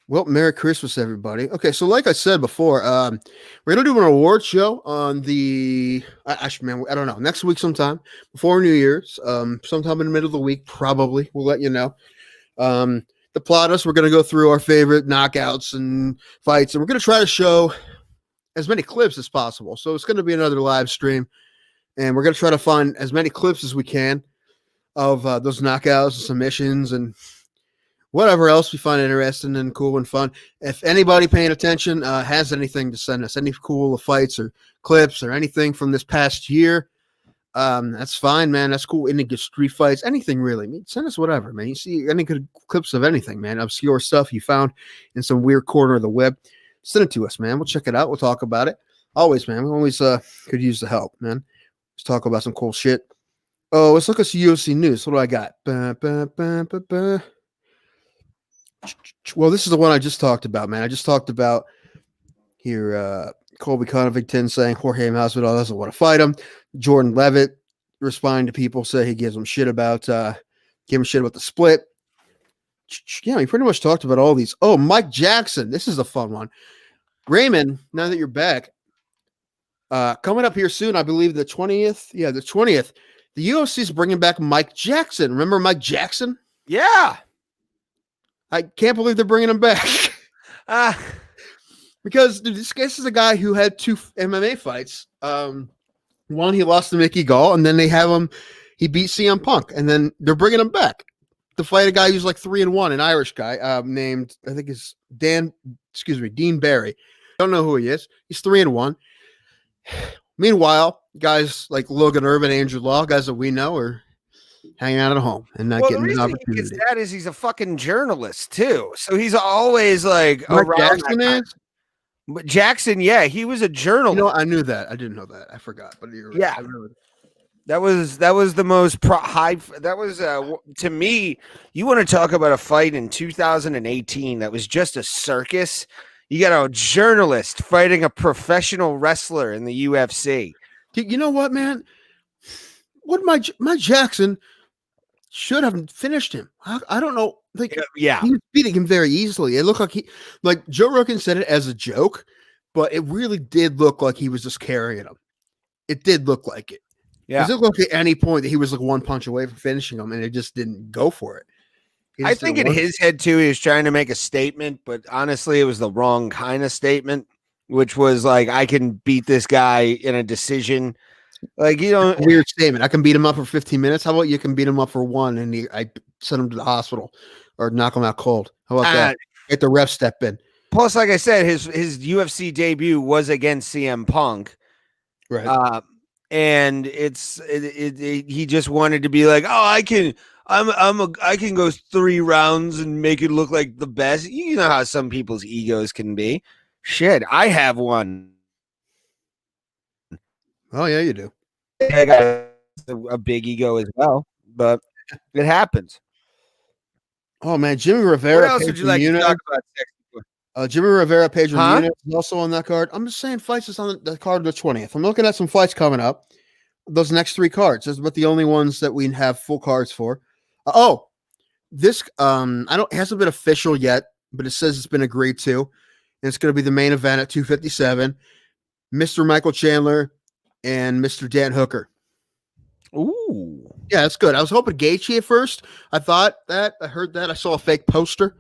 Well, Merry Christmas, everybody. Okay, so like I said before, we're gonna do an award show on the. Actually, man, I don't know. Next week, sometime before New Year's, sometime in the middle of the week, probably. We'll let you know. The Platas, we're gonna go through our favorite knockouts and fights, and we're gonna try to show as many clips as possible. So it's gonna be another live stream, and we're gonna try to find as many clips as we can of those knockouts and submissions and whatever else we find interesting and cool and fun. If anybody paying attention has anything to send us, any cool fights or clips or anything from this past year, that's fine, man. That's cool. Any good street fights, anything really. I mean, send us whatever, man. You see any good clips of anything, man. Obscure stuff you found in some weird corner of the web, send it to us, man. We'll check it out. We'll talk about it. Always, man. We always could use the help, man. Let's talk about some cool shit. Oh, let's look at some UFC news. What do I got? Well, this is the one I just talked about, man. I just talked about here Colby Covington saying Jorge Masvidal doesn't want to fight him. Jordan Levitt responding to people, say he gives him shit about the split. Yeah, we pretty much talked about all these. Oh, Mike Jackson. This is a fun one. Raymond, now that you're back, coming up here soon, I believe the 20th. Yeah, the 20th. The UFC is bringing back Mike Jackson. Remember Mike Jackson? Yeah. I can't believe they're bringing him back. Because dude, this is a guy who had 2 MMA fights. One, he lost to Mickey Gall, and then he beat CM Punk, and then they're bringing him back to fight a guy who's like 3-1, an Irish guy named, I think is Dean Barry. Don't know who he is. He's 3-1. Meanwhile, guys like Logan Irvin, Andrew Law, guys that we know are hanging out at home and not getting an opportunity. That is, he's a fucking journalist too, so he's always like Mike Jackson is. But Jackson, yeah, he was a journalist. You know, I knew that. I didn't know that. I forgot. But you're right. Yeah, that was the most high. That was to me. You want to talk about a fight in 2018 that was just a circus? You got a journalist fighting a professional wrestler in the UFC. You know what, man? What my Jackson should have finished him. I don't know. Like, yeah, he was beating him very easily. It looked like Joe Rogan said it as a joke, but it really did look like he was just carrying him. It did look like it. Yeah, it looked like at any point that he was like one punch away from finishing him, and it just didn't go for it. I think in his head too, he was trying to make a statement, but honestly, it was the wrong kind of statement, which was like, I can beat this guy in a decision. Like, you know, weird statement. I can beat him up for 15 minutes. How about you can beat him up for 1 and I send him to the hospital or knock him out cold? How about that? Get the ref step in. Plus, like I said, his UFC debut was against CM Punk, right? And he just wanted to be like, oh, I can go 3 rounds and make it look like the best. You know how some people's egos can be. Shit, I have one. Oh yeah, you do. I got a big ego as well, but it happens. Oh man, Jimmy What Rivera, else would you Pedro like to Munez. talk about? Sexy? Jimmy Rivera, Pedro Huh? Munez is also on that card. I'm just saying fights is on the card the 20th. I'm looking at some fights coming up. Those next 3 cards. Those are about the only ones that we have full cards for. This I don't it hasn't been official yet, but it says it's been agreed to. And it's going to be the main event at 257. Mr. Michael Chandler and Mr. Dan Hooker. Ooh. Yeah, that's good. I was hoping Gaethje at first. I thought that. I heard that. I saw a fake poster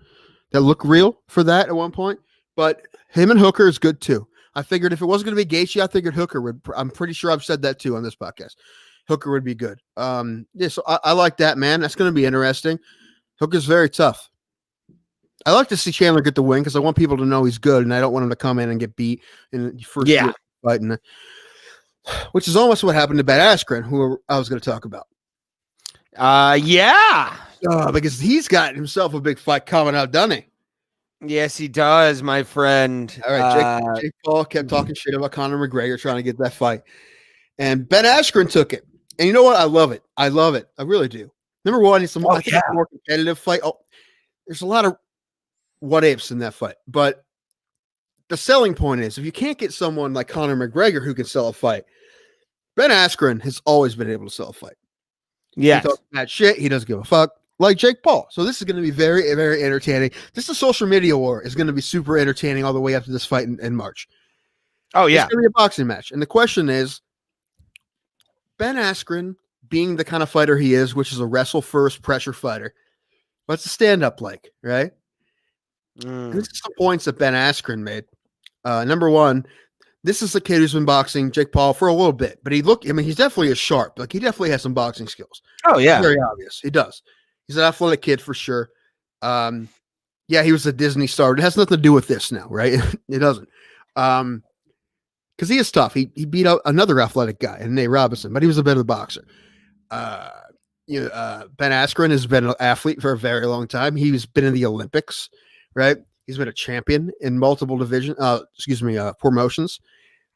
that looked real for that at one point. But him and Hooker is good too. I figured if it wasn't going to be Gaethje, I figured Hooker would. I'm pretty sure I've said that too on this podcast. Hooker would be good. So I like that, man. That's going to be interesting. Hooker's very tough. I like to see Chandler get the win because I want people to know he's good, and I don't want him to come in and get beat in the first year fighting. Which is almost what happened to Ben Askren, who I was going to talk about. Yeah. Because he's got himself a big fight coming up, doesn't he? Yes, he does, my friend. All right, Jake Paul kept talking shit about Conor McGregor trying to get that fight. And Ben Askren took it. And you know what? I love it. I really do. Number one, it's a more competitive fight. Oh, there's a lot of what ifs in that fight. But the selling point is if you can't get someone like Conor McGregor who can sell a fight, Ben Askren has always been able to sell a fight. Yes. He talks that shit. He doesn't give a fuck. Like Jake Paul. So this is going to be very, very entertaining. This is a social media war is going to be super entertaining all the way up to this fight in March. Oh, yeah. It's going to be a boxing match. And the question is, Ben Askren, being the kind of fighter he is, which is a wrestle-first pressure fighter, what's the stand-up like, right? This is the points that Ben Askren made. Number one, this is the kid who's been boxing Jake Paul for a little bit, but he's definitely a sharp. Like, he definitely has some boxing skills. Oh, yeah. It's very obvious. He does. He's an athletic kid for sure. Yeah, he was a Disney star. It has nothing to do with this now, right? It doesn't. Because he is tough. He beat out another athletic guy, Nate Robinson, but he was a better boxer. Ben Askren has been an athlete for a very long time. He's been in the Olympics, right? He's been a champion in multiple promotions.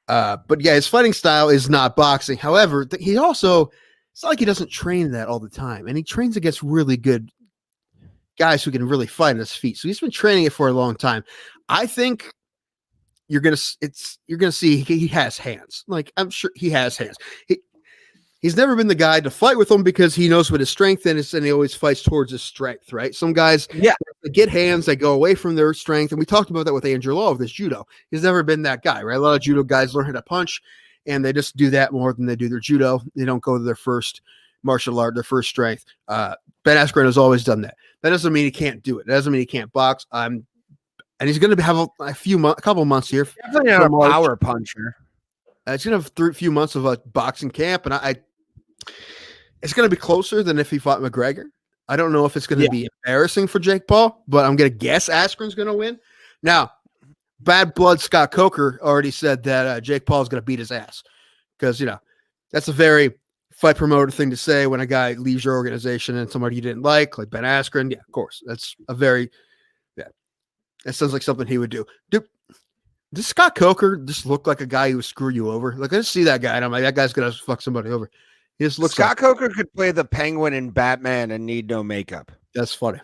But yeah, his fighting style is not boxing. However, he also, it's not like he doesn't train that all the time. And he trains against really good guys who can really fight on his feet. So he's been training it for a long time. I think you're going to see he has hands. Like, I'm sure he has hands. He's never been the guy to fight with him because he knows what his strength is, and he always fights towards his strength, right? Some guys get hands, they go away from their strength, and we talked about that with Andrew Law of this judo. He's never been that guy, right? A lot of judo guys learn how to punch, and they just do that more than they do their judo. They don't go to their first martial art, their first strength. Ben Askren has always done that. That doesn't mean he can't do it. That doesn't mean he can't box. And he's going to have a couple months here. Definitely not a power puncher. It's going to have a few months of a boxing camp, and it's going to be closer than if he fought McGregor. I don't know if it's going to be embarrassing for Jake Paul, but I'm going to guess Askren's going to win. Now, Bad Blood Scott Coker already said that Jake Paul is going to beat his ass because, that's a very fight promoter thing to say when a guy leaves your organization and somebody you didn't like Ben Askren. Yeah, of course. That's that sounds like something he would do. Dude, does Scott Coker just look like a guy who would screw you over? Like, I just see that guy, and I'm like, that guy's going to fuck somebody over. He just looks Scott Coker could play the Penguin in Batman and need no makeup. That's funny.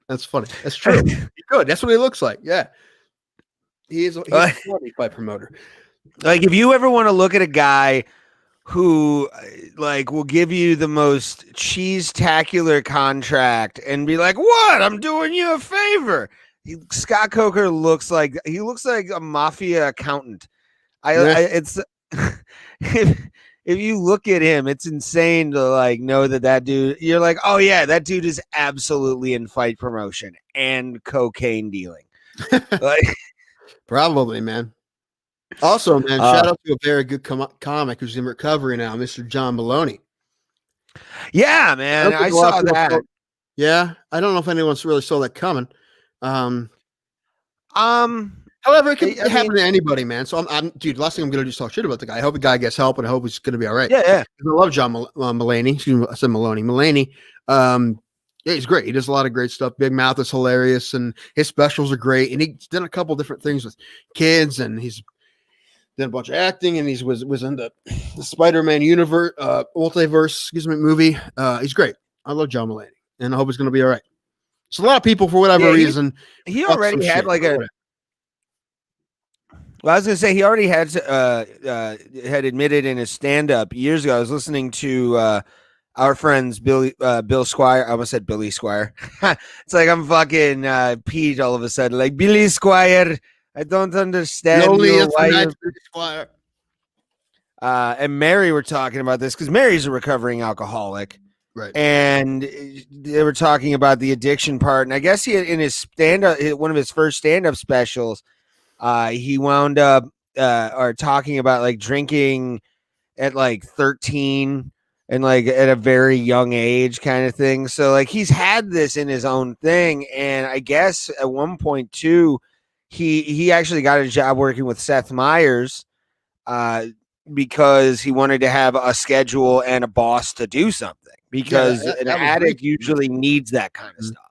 That's true. He could. That's what he looks like. Yeah. He's a funny fight promoter. Like, if you ever want to look at a guy who will give you the most cheese-tacular contract and be like, what? I'm doing you a favor. Scott Coker looks like a mafia accountant. It's if you look at him, it's insane to know that dude. You're like, oh yeah, that dude is absolutely in fight promotion and cocaine dealing. Probably, man. Also, man, shout out to a very good comic who's in recovery now, Mr. John Maloney. Yeah, man, I saw that. Yeah, I don't know if anyone's really saw that coming. However, it can happen to anybody, man. So dude, last thing I'm gonna do is talk shit about the guy. I hope the guy gets help, and I hope he's gonna be all right. Yeah. I love John Mulaney. Excuse me, I said Maloney. Mulaney. Yeah, he's great. He does a lot of great stuff. Big Mouth is hilarious, and his specials are great. And he's done a couple different things with kids, and he's done a bunch of acting, and he was in the Spider-Man universe, multiverse, movie. He's great. I love John Mulaney, and I hope he's gonna be all right. So a lot of people, for whatever reason, he fuck some already had shit. like a. Well, I was gonna say he already had admitted in his stand-up years ago. I was listening to our friends Bill Squire. I almost said Billy Squire. It's like I'm fucking Pete all of a sudden. Like Billy Squire, I don't understand you. Why you? Squire. And Mary were talking about this because Mary's a recovering alcoholic. Right. And they were talking about the addiction part. And I guess he in his stand-up, one of his first stand-up specials, he wound up or talking about like drinking at like 13 and like at a very young age kind of thing. So like he's had this in his own thing. And I guess at one point too, he actually got a job working with Seth Meyers because he wanted to have a schedule and a boss to do something because an addict usually needs that kind of stuff.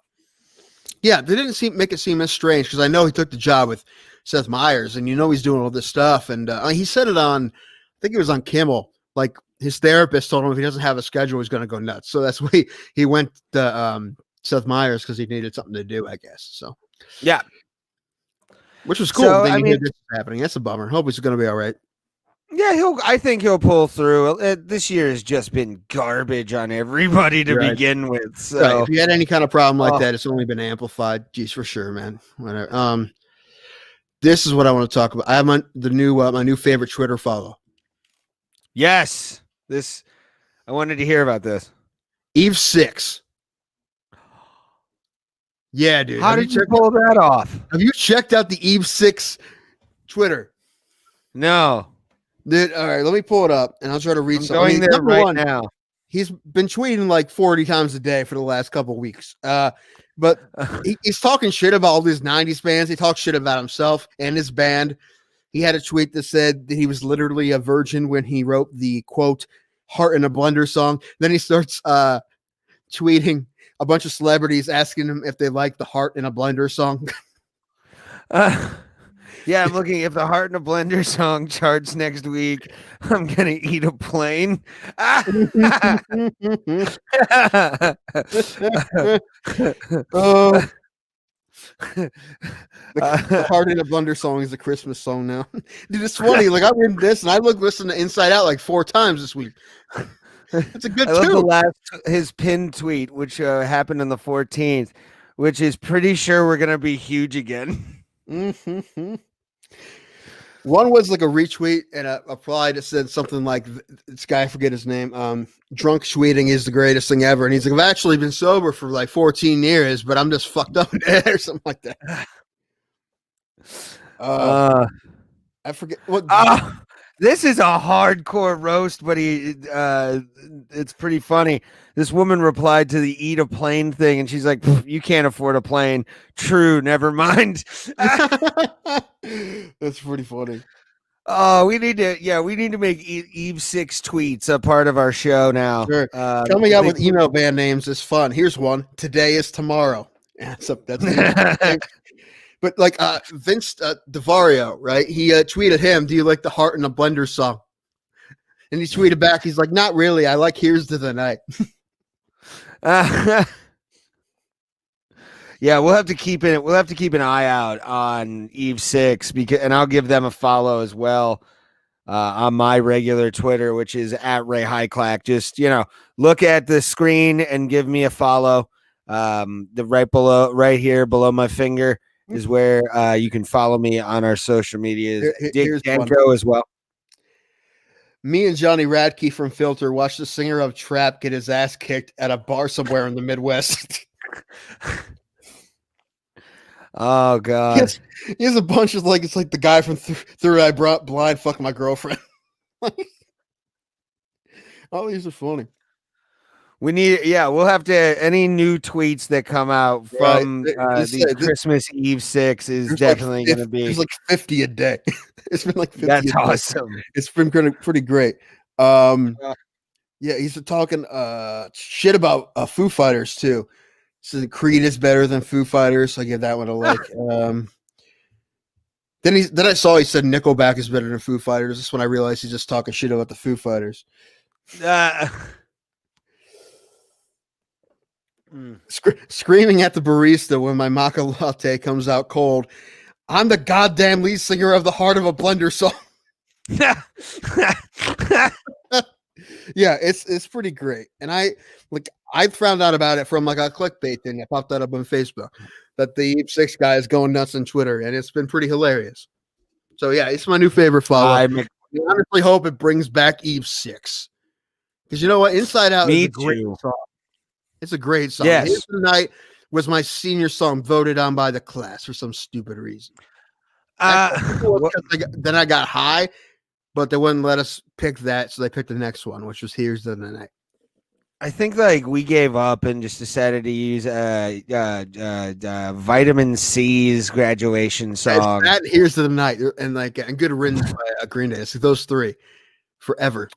Yeah, they didn't make it seem as strange because I know he took the job with Seth Meyers, and he's doing all this stuff. And he said it on, I think it was on Kimmel. Like his therapist told him if he doesn't have a schedule, he's going to go nuts. So that's why he went to Seth Meyers because he needed something to do, I guess. So yeah, which was cool. So, I mean, this is happening. That's a bummer. Hope he's going to be all right. Yeah, I think he'll pull through. This year has just been garbage on everybody to begin with. So if you had any kind of problem like that, it's only been amplified. Geez, for sure, man. Whatever. This is what I want to talk about. I have my new favorite Twitter follow. Yes, I wanted to hear about this. Eve 6. Yeah, dude. How did you pull that off? Have you checked out the Eve 6 Twitter? No. Dude, all right, let me pull it up and I'll try to read something. Going there right now. He's been tweeting like 40 times a day for the last couple of weeks. But he's talking shit about all these 90s bands. He talks shit about himself and his band. He had a tweet that said that he was literally a virgin when he wrote the quote Heart in a Blender song. Then he starts tweeting a bunch of celebrities asking him if they like the Heart in a Blender song. Yeah, I'm looking. If the Heart in a Blender song charts next week, I'm gonna eat a plane. The Heart in a Blender song is a Christmas song now. Dude, it's funny. Like I read this and I listened to Inside Out like 4 times this week. It's a good tune. I love his pinned tweet, which happened on the 14th, which is pretty sure we're gonna be huge again. Mm-hmm. One was like a retweet and a reply that said something like, this guy, I forget his name, drunk tweeting is the greatest thing ever. And he's like, I've actually been sober for like 14 years, but I'm just fucked up or something like that. I forget what. This is a hardcore roast, but it's pretty funny. This woman replied to the eat a plane thing, and she's like, you can't afford a plane. True, never mind. That's pretty funny. Oh, we need to make Eve 6 tweets a part of our show now. Sure. Coming out with email band names is fun. Here's one. Today is tomorrow. That's But like Vince DeVario, right? He tweeted him, do you like the Heart in a Blender song? And he tweeted back, he's like, not really. I like Here's to the Night. Yeah, we'll have to keep an eye out on Eve 6 and I'll give them a follow as well on my regular Twitter, which is at Ray Highclack. Just, look at the screen and give me a follow. Right here below my finger is where you can follow me on our social medias. Dick Danko as well. Me and Johnny Radke from Filter watched the singer of Trap get his ass kicked at a bar somewhere in the Midwest. Oh God! He has a bunch of it's like the guy from Third Eye Blind fucking my girlfriend. Oh, these are funny. We'll have to, any new tweets that come out from the Christmas Eve 6 is definitely going to be. There's like 50 a day. It's been like 50 That's awesome. It's been pretty great. Yeah, he's talking shit about Foo Fighters too. So Creed is better than Foo Fighters. I give that one a like. Then I saw he said Nickelback is better than Foo Fighters. That's when I realized he's just talking shit about the Foo Fighters. Screaming at the barista when my maca latte comes out cold. I'm the goddamn lead singer of the Heart of a Blender song. Yeah, it's pretty great. And I found out about it from like a clickbait thing that popped that up on Facebook that the Eve 6 guy is going nuts on Twitter, and it's been pretty hilarious. So yeah, it's my new favorite follow. I honestly hope it brings back Eve 6. Because you know what? Inside Out is a great song. It's a great song. Yes. Here's the Night was my senior song voted on by the class for some stupid reason. Then I got high, but they wouldn't let us pick that, so they picked the next one, which was Here's the Night. I think like we gave up and just decided to use Vitamin C's graduation song. That Here's the Night and Good Riddance by Green Day. It's those three forever.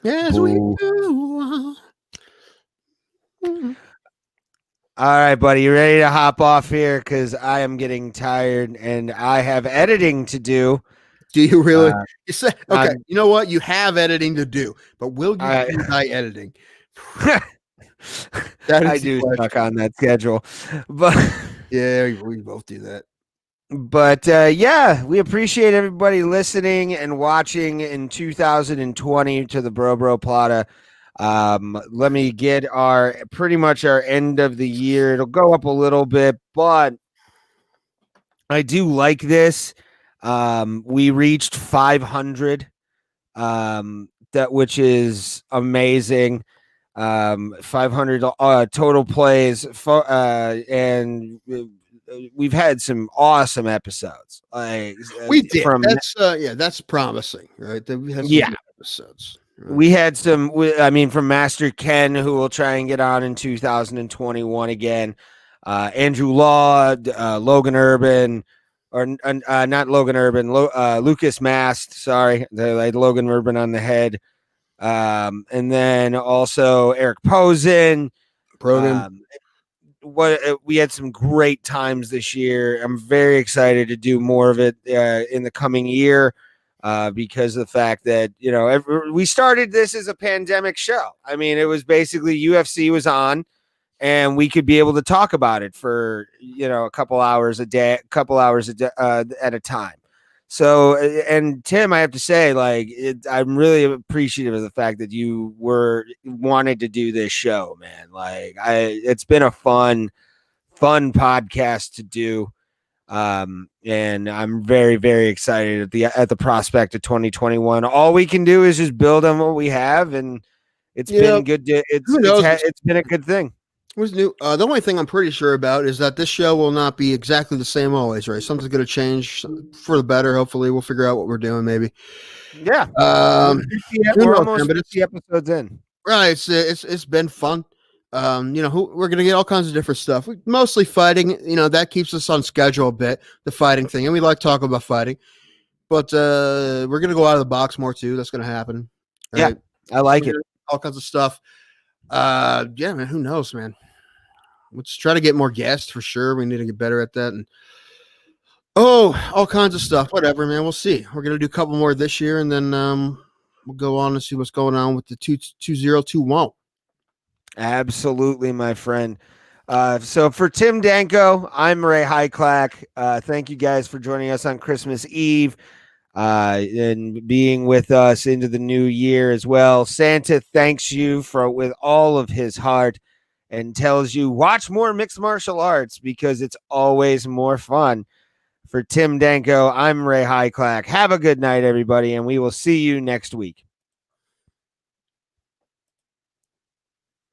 Yes, we do. All right, buddy, you ready to hop off here? Because I am getting tired and I have editing to do. Do you really? You say okay. You know what? You have editing to do, but will you do my editing? I do suck on that schedule, but yeah, we both do that. But yeah, we appreciate everybody listening and watching in 2020 to the Bro Plata. Let me get pretty much our end of the year. It'll go up a little bit, but I do like this. We reached 500, which is amazing. 500 total plays, and we've had some awesome episodes. We did. That's promising, right? We have some episodes. Right. We had some. From Master Ken, who will try and get on in 2021 again. Andrew Law, Logan Urban. Or not Logan Urban, Lucas Mast. Sorry, they had Logan Urban on the head, and then also Eric Posen. We had some great times this year. I'm very excited to do more of it in the coming year because of the fact that we started this as a pandemic show. I mean, it was basically UFC was on. And we could be able to talk about it for, a couple hours a day, at a time. So, and Tim, I have to say, I'm really appreciative of the fact that you wanted to do this show, man. It's been a fun podcast to do. And I'm very, very excited at the prospect of 2021. All we can do is just build on what we have. And it's been good. It's been a good thing. What's new? The only thing I'm pretty sure about is that this show will not be exactly the same always, right? Something's going to change for the better. Hopefully, we'll figure out what we're doing. Maybe. Yeah. We're almost 50 episodes in. Right. It's been fun. We're going to get all kinds of different stuff. Mostly fighting. That keeps us on schedule a bit. The fighting thing, and we like talking about fighting. But we're going to go out of the box more too. That's going to happen. Right? Yeah, I like it. All kinds of stuff. Man. Who knows, man? Let's try to get more guests for sure. We need to get better at that. And all kinds of stuff. Whatever, man. We'll see. We're gonna do a couple more this year, and then we'll go on and see what's going on with the 2021. Absolutely, my friend. So for Tim Danko, I'm Ray Highclack. Thank you guys for joining us on Christmas Eve and being with us into the new year as well. Santa thanks you with all of his heart and tells you watch more mixed martial arts because it's always more fun. For Tim Danko, I'm Ray Highclack. Have a good night, everybody, and we will see you next week.